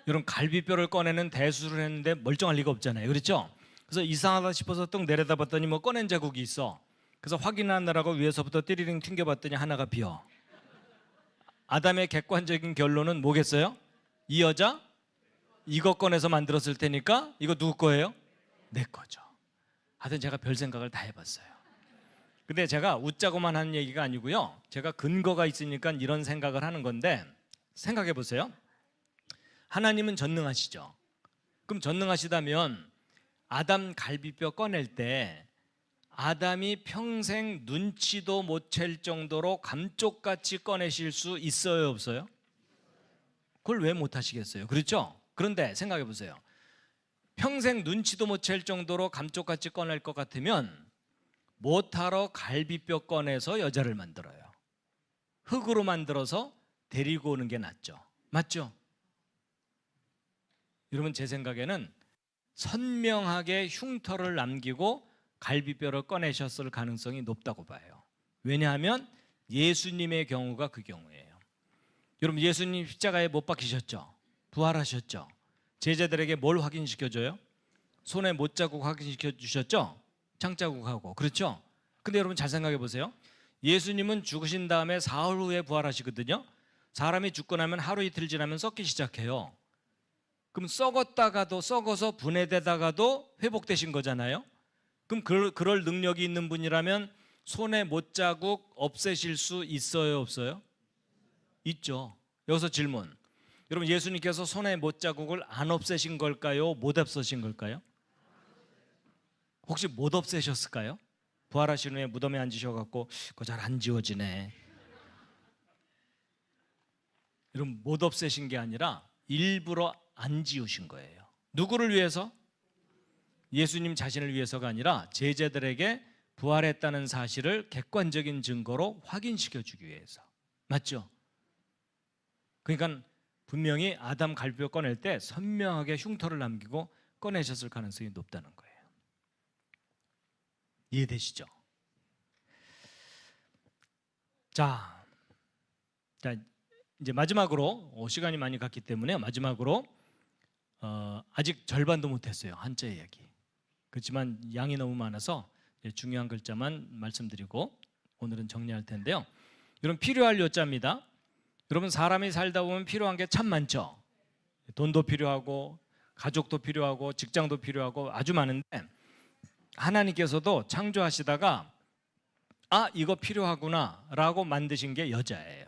여러분, 갈비뼈를 꺼내는 대수술을 했는데 멀쩡할 리가 없잖아요. 그렇죠? 그래서 이상하다 싶어서 뚝 내려다 봤더니 뭐 꺼낸 자국이 있어. 그래서 확인하느라고 위에서부터 띠리링 튕겨봤더니 하나가 비어. 아담의 객관적인 결론은 뭐겠어요? 이 여자 이거 꺼내서 만들었을 테니까 이거 누구 거예요? 내 거죠. 하여튼 제가 별 생각을 다 해봤어요. 근데 제가 웃자고만 하는 얘기가 아니고요, 제가 근거가 있으니까 이런 생각을 하는 건데, 생각해 보세요. 하나님은 전능하시죠. 그럼 전능하시다면 아담 갈비뼈 꺼낼 때 아담이 평생 눈치도 못 챌 정도로 감쪽같이 꺼내실 수 있어요, 없어요? 그걸 왜 못 하시겠어요? 그렇죠? 그런데 생각해 보세요. 평생 눈치도 못 챌 정도로 감쪽같이 꺼낼 것 같으면 못하러 갈비뼈 꺼내서 여자를 만들어요. 흙으로 만들어서 데리고 오는 게 낫죠. 맞죠? 여러분, 제 생각에는 선명하게 흉터를 남기고 갈비뼈를 꺼내셨을 가능성이 높다고 봐요. 왜냐하면 예수님의 경우가 그 경우예요. 여러분, 예수님 십자가에 못 박히셨죠? 부활하셨죠? 제자들에게 뭘 확인시켜줘요? 손에 못자국 확인시켜 주셨죠? 창자국하고. 그렇죠? 근데 여러분 잘 생각해 보세요. 예수님은 죽으신 다음에 사흘 후에 부활하시거든요. 사람이 죽고 나면 하루 이틀 지나면 썩기 시작해요. 그럼 썩어서 분해되다가도 회복되신 거잖아요. 그럼 그럴 능력이 있는 분이라면 손에 못자국 없애실 수 있어요, 없어요? 있죠. 여기서 질문. 여러분, 예수님께서 손에 못자국을 안 없애신 걸까요? 못 없애신 걸까요? 혹시 못 없애셨을까요? 부활하신 후에 무덤에 앉으셔갖고 그거 잘 안 지워지네. 여러분, 못 없애신 게 아니라 일부러 안 지우신 거예요. 누구를 위해서? 예수님 자신을 위해서가 아니라 제자들에게 부활했다는 사실을 객관적인 증거로 확인시켜 주기 위해서. 맞죠? 그러니까 분명히 아담 갈비뼈 꺼낼 때 선명하게 흉터를 남기고 꺼내셨을 가능성이 높다는 거예요. 이해되시죠? 자, 이제 마지막으로 시간이 많이 갔기 때문에 마지막으로 아직 절반도 못했어요. 한자 이야기. 그렇지만 양이 너무 많아서 중요한 글자만 말씀드리고 오늘은 정리할 텐데요. 여러분, 필요할 요자입니다. 여러분, 사람이 살다 보면 필요한 게 참 많죠. 돈도 필요하고 가족도 필요하고 직장도 필요하고 아주 많은데, 하나님께서도 창조하시다가 이거 필요하구나 라고 만드신 게 여자예요.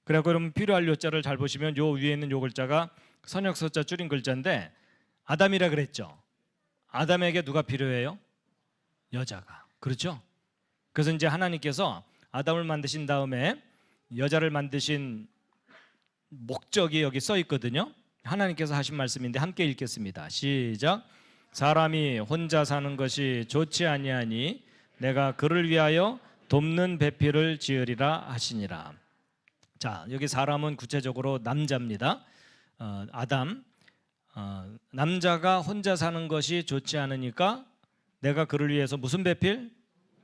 그래서 여러분, 필요할 요자를 잘 보시면 요 위에 있는 요 글자가 선역서자 줄인 글자인데 아담이라 그랬죠. 아담에게 누가 필요해요? 여자가. 그렇죠? 그래서 이제 하나님께서 아담을 만드신 다음에 여자를 만드신 목적이 여기 써 있거든요. 하나님께서 하신 말씀인데 함께 읽겠습니다. 시작. 사람이 혼자 사는 것이 좋지 아니하니 내가 그를 위하여 돕는 배필을 지으리라 하시니라. 자, 여기 사람은 구체적으로 남자입니다. 아담. 남자가 혼자 사는 것이 좋지 않으니까 내가 그를 위해서 무슨 배필?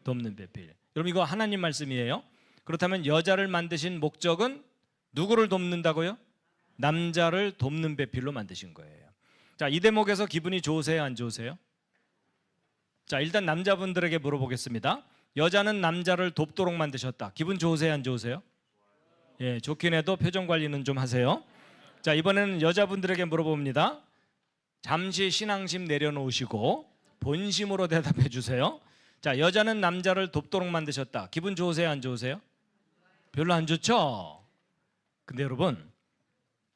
돕는 배필. 여러분, 이거 하나님 말씀이에요. 그렇다면 여자를 만드신 목적은 누구를 돕는다고요? 남자를 돕는 배필로 만드신 거예요. 자, 이 대목에서 기분이 좋으세요, 안 좋으세요? 자, 일단 남자분들에게 물어보겠습니다. 여자는 남자를 돕도록 만드셨다. 기분 좋으세요, 안 좋으세요? 예, 좋긴 해도 표정 관리는 좀 하세요. 자, 이번에는 여자분들에게 물어봅니다. 잠시 신앙심 내려놓으시고 본심으로 대답해 주세요. 자, 여자는 남자를 돕도록 만드셨다. 기분 좋으세요, 안 좋으세요? 별로 안 좋죠? 근데 여러분,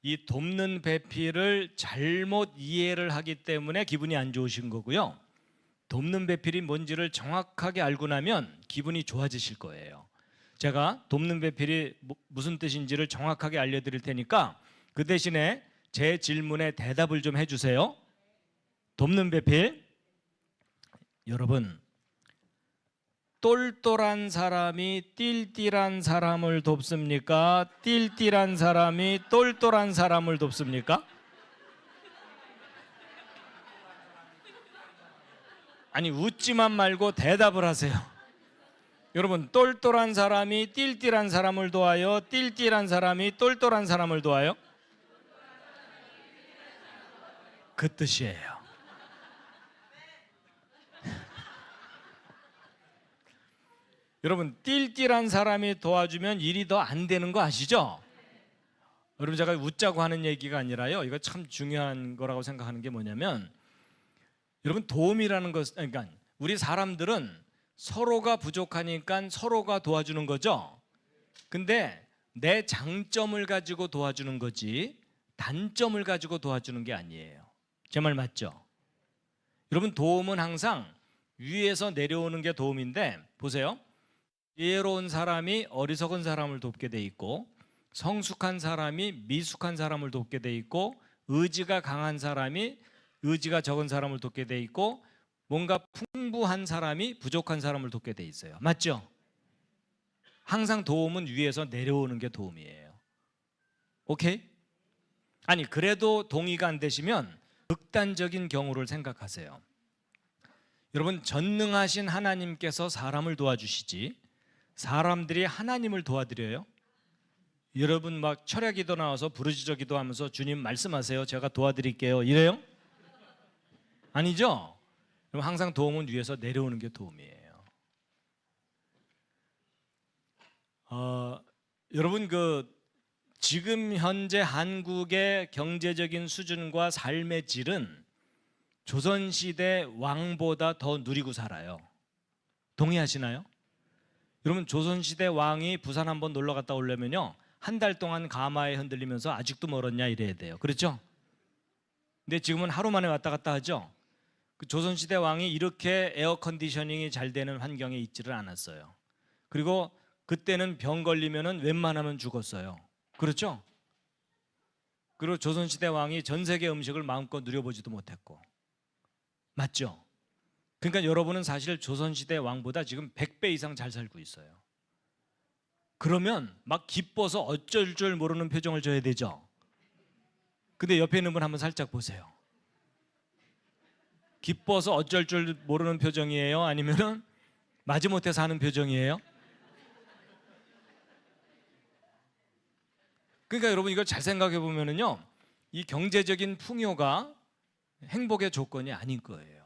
이 돕는 배필을 잘못 이해를 하기 때문에 기분이 안 좋으신 거고요. 돕는 배필이 뭔지를 정확하게 알고 나면 기분이 좋아지실 거예요. 제가 돕는 배필이 무슨 뜻인지를 정확하게 알려드릴 테니까 그 대신에 제 질문에 대답을 좀 해주세요. 돕는 배필, 여러분, 똘똘한 사람이 띨띨한 사람을 돕습니까? 띨띨한 사람이 똘똘한 사람을 돕습니까? 아니, 웃지만 말고 대답을 하세요. 여러분, 똘똘한 사람이 띨띨한 사람을 도와요? 띨띨한 사람이 똘똘한 사람을 도와요? 그 뜻이에요. 여러분, 띨띨한 사람이 도와주면 일이 더 안 되는 거 아시죠? 여러분, 제가 웃자고 하는 얘기가 아니라요, 이거 참 중요한 거라고 생각하는 게 뭐냐면, 여러분, 도움이라는 것, 그러니까 우리 사람들은 서로가 부족하니까 서로가 도와주는 거죠. 근데 내 장점을 가지고 도와주는 거지 단점을 가지고 도와주는 게 아니에요. 제 말 맞죠? 여러분, 도움은 항상 위에서 내려오는 게 도움인데, 보세요. 지혜로운 사람이 어리석은 사람을 돕게 돼 있고, 성숙한 사람이 미숙한 사람을 돕게 돼 있고, 의지가 강한 사람이 의지가 적은 사람을 돕게 돼 있고, 뭔가 풍부한 사람이 부족한 사람을 돕게 돼 있어요. 맞죠? 항상 도움은 위에서 내려오는 게 도움이에요. 오케이? 아니, 그래도 동의가 안 되시면 극단적인 경우를 생각하세요. 여러분, 전능하신 하나님께서 사람을 도와주시지 사람들이 하나님을 도와드려요? 여러분, 막 철야기도 나와서 부르짖어 기도하면서 주님 말씀하세요, 제가 도와드릴게요, 이래요? 아니죠? 그럼 항상 도움은 위에서 내려오는 게 도움이에요. 여러분, 지금 현재 한국의 경제적인 수준과 삶의 질은 조선시대 왕보다 더 누리고 살아요. 동의하시나요? 여러분, 조선시대 왕이 부산 한번 놀러 갔다 오려면요, 한 달 동안 가마에 흔들리면서 아직도 멀었냐 이래야 돼요. 그렇죠? 근데 지금은 하루 만에 왔다 갔다 하죠. 그 조선시대 왕이 이렇게 에어컨디셔닝이 잘 되는 환경에 있지를 않았어요. 그리고 그때는 병 걸리면은 웬만하면 죽었어요. 그렇죠? 그리고 조선시대 왕이 전 세계 음식을 마음껏 누려보지도 못했고. 맞죠? 그러니까 여러분은 사실 조선시대 왕보다 지금 100배 이상 잘 살고 있어요. 그러면 막 기뻐서 어쩔 줄 모르는 표정을 줘야 되죠. 근데 옆에 있는 분 한번 살짝 보세요. 기뻐서 어쩔 줄 모르는 표정이에요? 아니면은 마지못해서 하는 표정이에요? 그러니까 여러분 이걸 잘 생각해 보면은요, 이 경제적인 풍요가 행복의 조건이 아닌 거예요.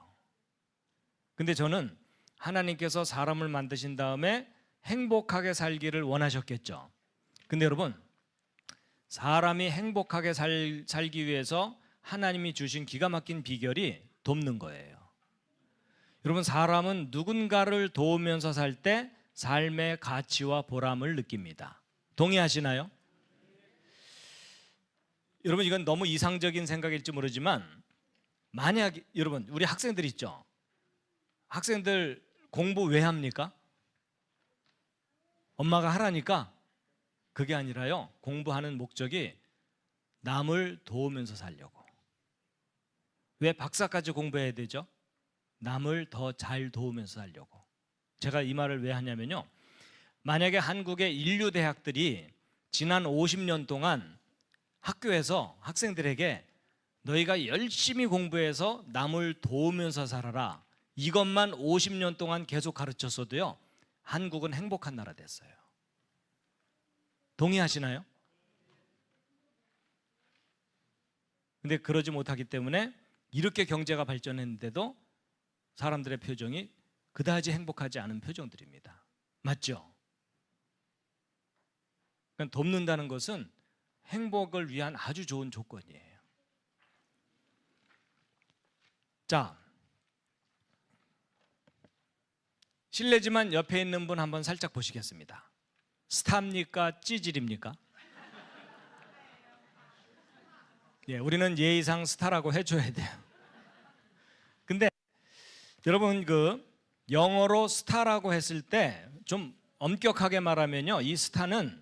근데 저는 하나님께서 사람을 만드신 다음에 행복하게 살기를 원하셨겠죠. 근데 여러분, 사람이 행복하게 살기 위해서 하나님이 주신 기가 막힌 비결이 돕는 거예요. 여러분, 사람은 누군가를 도우면서 살 때 삶의 가치와 보람을 느낍니다. 동의하시나요? 여러분, 이건 너무 이상적인 생각일지 모르지만, 만약 여러분, 우리 학생들 있죠? 학생들 공부 왜 합니까? 엄마가 하라니까? 그게 아니라요, 공부하는 목적이 남을 도우면서 살려고. 왜 박사까지 공부해야 되죠? 남을 더 잘 도우면서 살려고. 제가 이 말을 왜 하냐면요, 만약에 한국의 인류 대학들이 지난 50년 동안 학교에서 학생들에게 너희가 열심히 공부해서 남을 도우면서 살아라, 이것만 50년 동안 계속 가르쳤어도요, 한국은 행복한 나라 됐어요. 동의하시나요? 근데 그러지 못하기 때문에 이렇게 경제가 발전했는데도 사람들의 표정이 그다지 행복하지 않은 표정들입니다. 맞죠? 그러니까 돕는다는 것은 행복을 위한 아주 좋은 조건이에요. 자, 실례지만 옆에 있는 분 한번 살짝 보시겠습니다. 스타입니까? 찌질입니까? 예, 우리는 예의상 스타라고 해줘야 돼요. 근데 여러분, 그 영어로 스타라고 했을 때 좀 엄격하게 말하면요, 이 스타는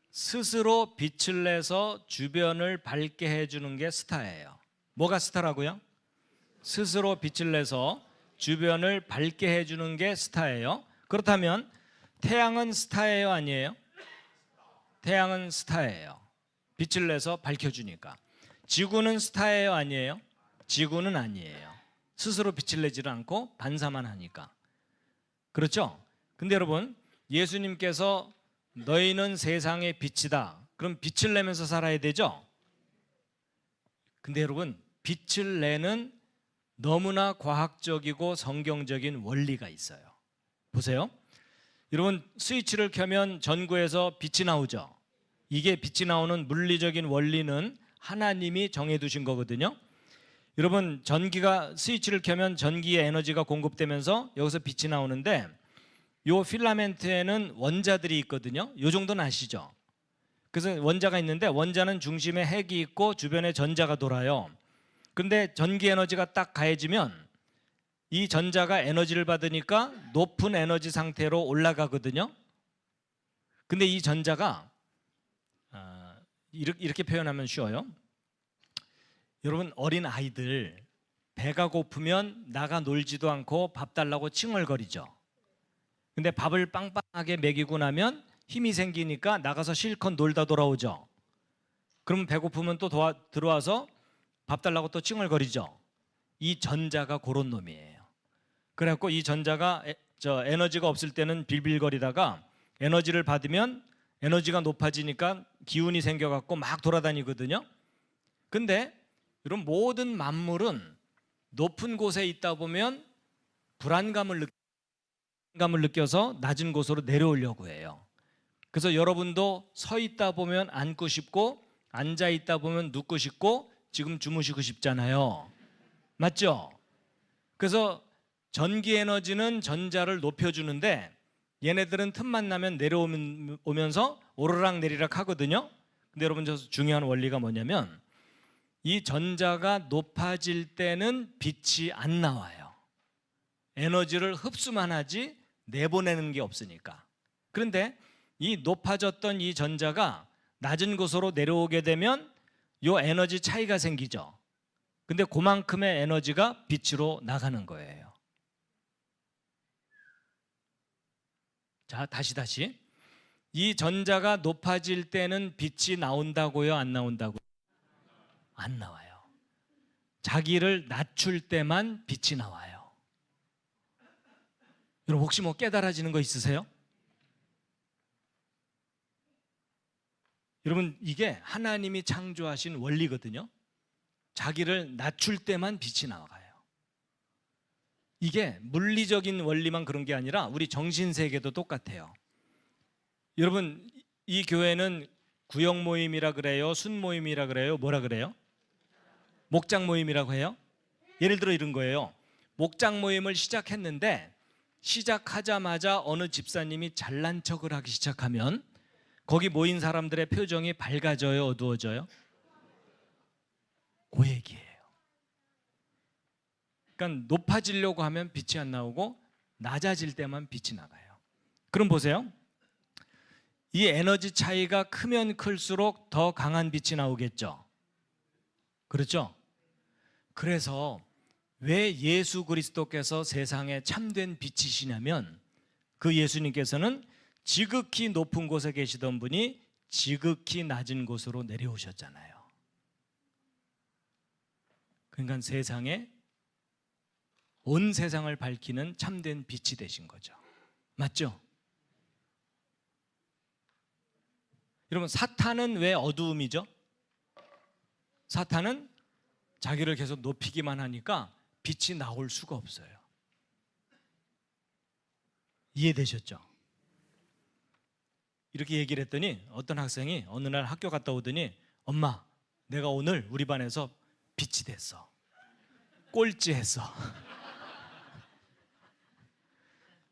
스스로 빛을 내서 주변을 밝게 해주는 게 스타예요. 뭐가 스타라고요? 스스로 빛을 내서 주변을 밝게 해주는 게 스타예요. 그렇다면 태양은 스타예요, 아니에요? 태양은 스타예요. 빛을 내서 밝혀주니까. 지구는 스타예요, 아니에요? 지구는 아니에요. 스스로 빛을 내지를 않고 반사만 하니까. 그렇죠? 근데 여러분, 예수님께서 너희는 세상의 빛이다, 그럼 빛을 내면서 살아야 되죠? 근데 여러분, 빛을 내는 너무나 과학적이고 성경적인 원리가 있어요. 보세요. 여러분, 스위치를 켜면 전구에서 빛이 나오죠. 이게 빛이 나오는 물리적인 원리는 하나님이 정해두신 거거든요. 여러분, 전기가 스위치를 켜면 전기의 에너지가 공급되면서 여기서 빛이 나오는데, 요 필라멘트에는 원자들이 있거든요. 요 정도는 아시죠? 그래서 원자가 있는데, 원자는 중심에 핵이 있고 주변에 전자가 돌아요. 근데 전기 에너지가 딱 가해지면 이 전자가 에너지를 받으니까 높은 에너지 상태로 올라가거든요. 근데 이 전자가 이렇게 표현하면 쉬워요. 여러분, 어린 아이들 배가 고프면 나가 놀지도 않고 밥 달라고 칭얼거리죠. 근데 밥을 빵빵하게 먹이고 나면 힘이 생기니까 나가서 실컷 놀다 돌아오죠. 그러면 배고프면 또 들어와서 밥 달라고 또 칭얼거리죠. 이 전자가 그런 놈이에요. 그래갖고 이 전자가 에너지가 없을 때는 빌빌거리다가 에너지를 받으면 에너지가 높아지니까 기운이 생겨갖고 막 돌아다니거든요. 근데 이런 모든 만물은 높은 곳에 있다 보면 불안감을 느껴서 낮은 곳으로 내려오려고 해요. 그래서 여러분도 서 있다 보면 앉고 싶고, 앉아 있다 보면 눕고 싶고, 지금 주무시고 싶잖아요. 맞죠? 그래서 전기 에너지는 전자를 높여주는데 얘네들은 틈만 나면 내려오면서 오르락 내리락 하거든요. 근데 여러분, 저 중요한 원리가 뭐냐면, 이 전자가 높아질 때는 빛이 안 나와요. 에너지를 흡수만 하지 내보내는 게 없으니까. 그런데 이 높아졌던 이 전자가 낮은 곳으로 내려오게 되면 요 에너지 차이가 생기죠. 근데 그만큼의 에너지가 빛으로 나가는 거예요. 자, 다시. 이 전자가 높아질 때는 빛이 나온다고요? 안 나온다고요? 안 나와요. 자기를 낮출 때만 빛이 나와요. 여러분 혹시 뭐 깨달아지는 거 있으세요? 여러분 이게 하나님이 창조하신 원리거든요. 자기를 낮출 때만 빛이 나와요. 이게 물리적인 원리만 그런 게 아니라 우리 정신세계도 똑같아요. 여러분 이 교회는 구역 모임이라 그래요? 순 모임이라 그래요? 뭐라 그래요? 목장 모임이라고 해요? 예를 들어 이런 거예요. 목장 모임을 시작했는데 시작하자마자 어느 집사님이 잘난 척을 하기 시작하면 거기 모인 사람들의 표정이 밝아져요? 어두워져요? 그 얘기예요. 그러니까 높아지려고 하면 빛이 안 나오고 낮아질 때만 빛이 나가요. 그럼 보세요. 이 에너지 차이가 크면 클수록 더 강한 빛이 나오겠죠. 그렇죠? 그래서 왜 예수 그리스도께서 세상에 참된 빛이시냐면 그 예수님께서는 지극히 높은 곳에 계시던 분이 지극히 낮은 곳으로 내려오셨잖아요. 그러니까 세상에 온 세상을 밝히는 참된 빛이 되신 거죠. 맞죠? 여러분 사탄은 왜 어두움이죠? 사탄은 자기를 계속 높이기만 하니까 빛이 나올 수가 없어요. 이해되셨죠? 이렇게 얘기를 했더니 어떤 학생이 어느 날 학교 갔다 오더니 엄마 내가 오늘 우리 반에서 빛이 됐어. 꼴찌했어.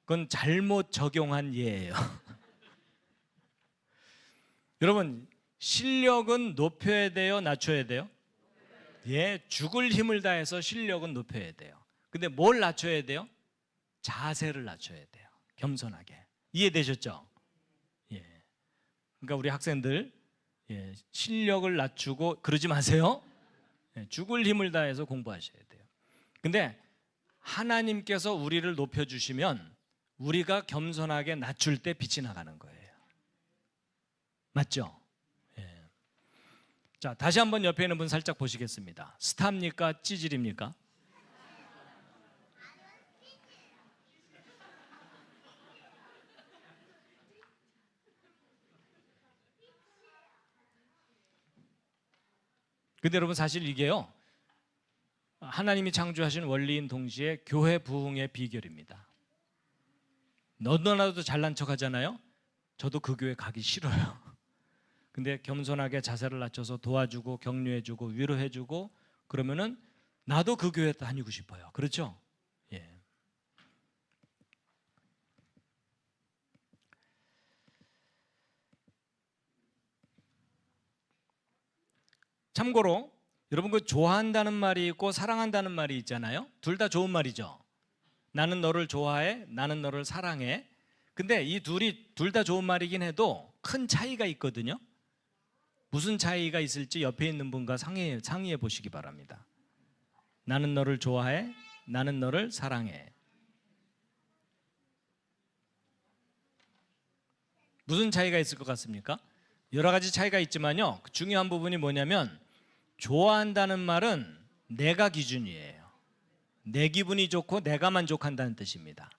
그건 잘못 적용한 예예요. 여러분 실력은 높여야 돼요? 낮춰야 돼요? 예, 죽을 힘을 다해서 실력은 높여야 돼요. 근데 뭘 낮춰야 돼요? 자세를 낮춰야 돼요. 겸손하게. 이해되셨죠? 예. 그러니까 우리 학생들 실력을 낮추고 그러지 마세요. 죽을 힘을 다해서 공부하셔야 돼요. 근데 하나님께서 우리를 높여주시면 우리가 겸손하게 낮출 때 빛이 나가는 거예요. 맞죠? 예. 자, 다시 한번 옆에 있는 분 살짝 보시겠습니다. 스타입니까? 찌질입니까? 근데 여러분 사실 이게요 하나님이 창조하신 원리인 동시에 교회 부흥의 비결입니다. 너도나도 잘난 척 하잖아요. 저도 그 교회 가기 싫어요. 근데 겸손하게 자세를 낮춰서 도와주고 격려해주고 위로해주고 그러면은 나도 그 교회 다니고 싶어요. 그렇죠? 예. 참고로 여러분 그 좋아한다는 말이 있고 사랑한다는 말이 있잖아요. 둘 다 좋은 말이죠. 나는 너를 좋아해, 나는 너를 사랑해. 근데 이 둘이 둘 다 좋은 말이긴 해도 큰 차이가 있거든요. 무슨 차이가 있을지 옆에 있는 분과 상의해 보시기 바랍니다. 나는 너를 좋아해, 나는 너를 사랑해. 무슨 차이가 있을 것 같습니까? 여러 가지 차이가 있지만요 중요한 부분이 뭐냐면 좋아한다는 말은 내가 기준이에요. 내 기분이 좋고 내가 만족한다는 뜻입니다.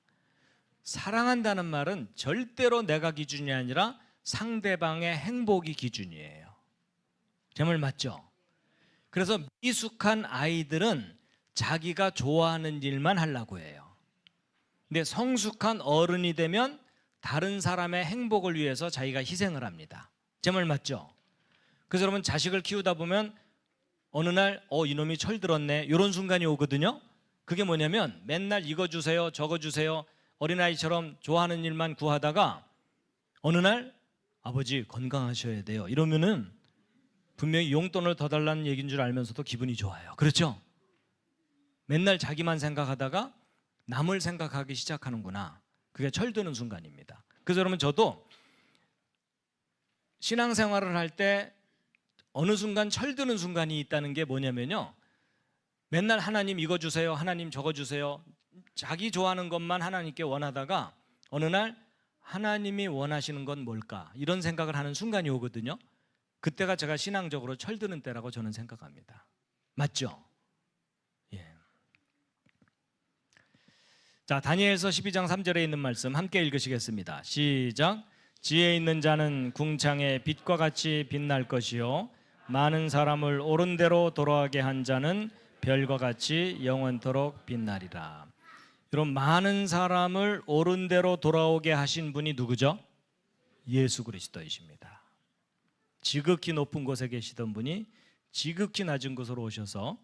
사랑한다는 말은 절대로 내가 기준이 아니라 상대방의 행복이 기준이에요. 제 말 맞죠? 그래서 미숙한 아이들은 자기가 좋아하는 일만 하려고 해요. 근데 성숙한 어른이 되면 다른 사람의 행복을 위해서 자기가 희생을 합니다. 제 말 맞죠? 그래서 여러분 자식을 키우다 보면 어느 날 이놈이 철들었네 이런 순간이 오거든요. 그게 뭐냐면 맨날 이거 주세요 저거 주세요 어린아이처럼 좋아하는 일만 구하다가 어느 날 아버지 건강하셔야 돼요 이러면은 분명히 용돈을 더 달라는 얘기인 줄 알면서도 기분이 좋아요. 그렇죠? 맨날 자기만 생각하다가 남을 생각하기 시작하는구나. 그게 철드는 순간입니다. 그래서 여러분 저도 신앙생활을 할 때 어느 순간 철드는 순간이 있다는 게 뭐냐면요 맨날 하나님 이거 주세요 하나님 저거 주세요 자기 좋아하는 것만 하나님께 원하다가 어느 날 하나님이 원하시는 건 뭘까? 이런 생각을 하는 순간이 오거든요. 그때가 제가 신앙적으로 철드는 때라고 저는 생각합니다. 맞죠? 예. 자, 다니엘서 12장 3절에 있는 말씀 함께 읽으시겠습니다. 시작. 지혜 있는 자는 궁창의 빛과 같이 빛날 것이요 많은 사람을 옳은 대로 돌아가게 한 자는 별과 같이 영원토록 빛나리라. 여러분, 많은 사람을 옳은 대로 돌아오게 하신 분이 누구죠? 예수 그리스도이십니다. 지극히 높은 곳에 계시던 분이 지극히 낮은 곳으로 오셔서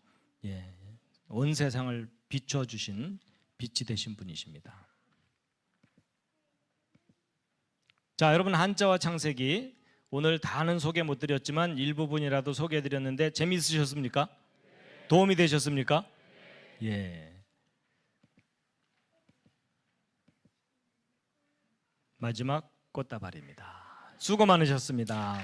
온 세상을 비춰주신 빛이 되신 분이십니다. 자, 여러분, 한자와 창세기 오늘 다는 소개 못 드렸지만 일부분이라도 소개해 드렸는데 재미있으셨습니까? 도움이 되셨습니까? 예. 마지막 꽃다발입니다. 수고 많으셨습니다.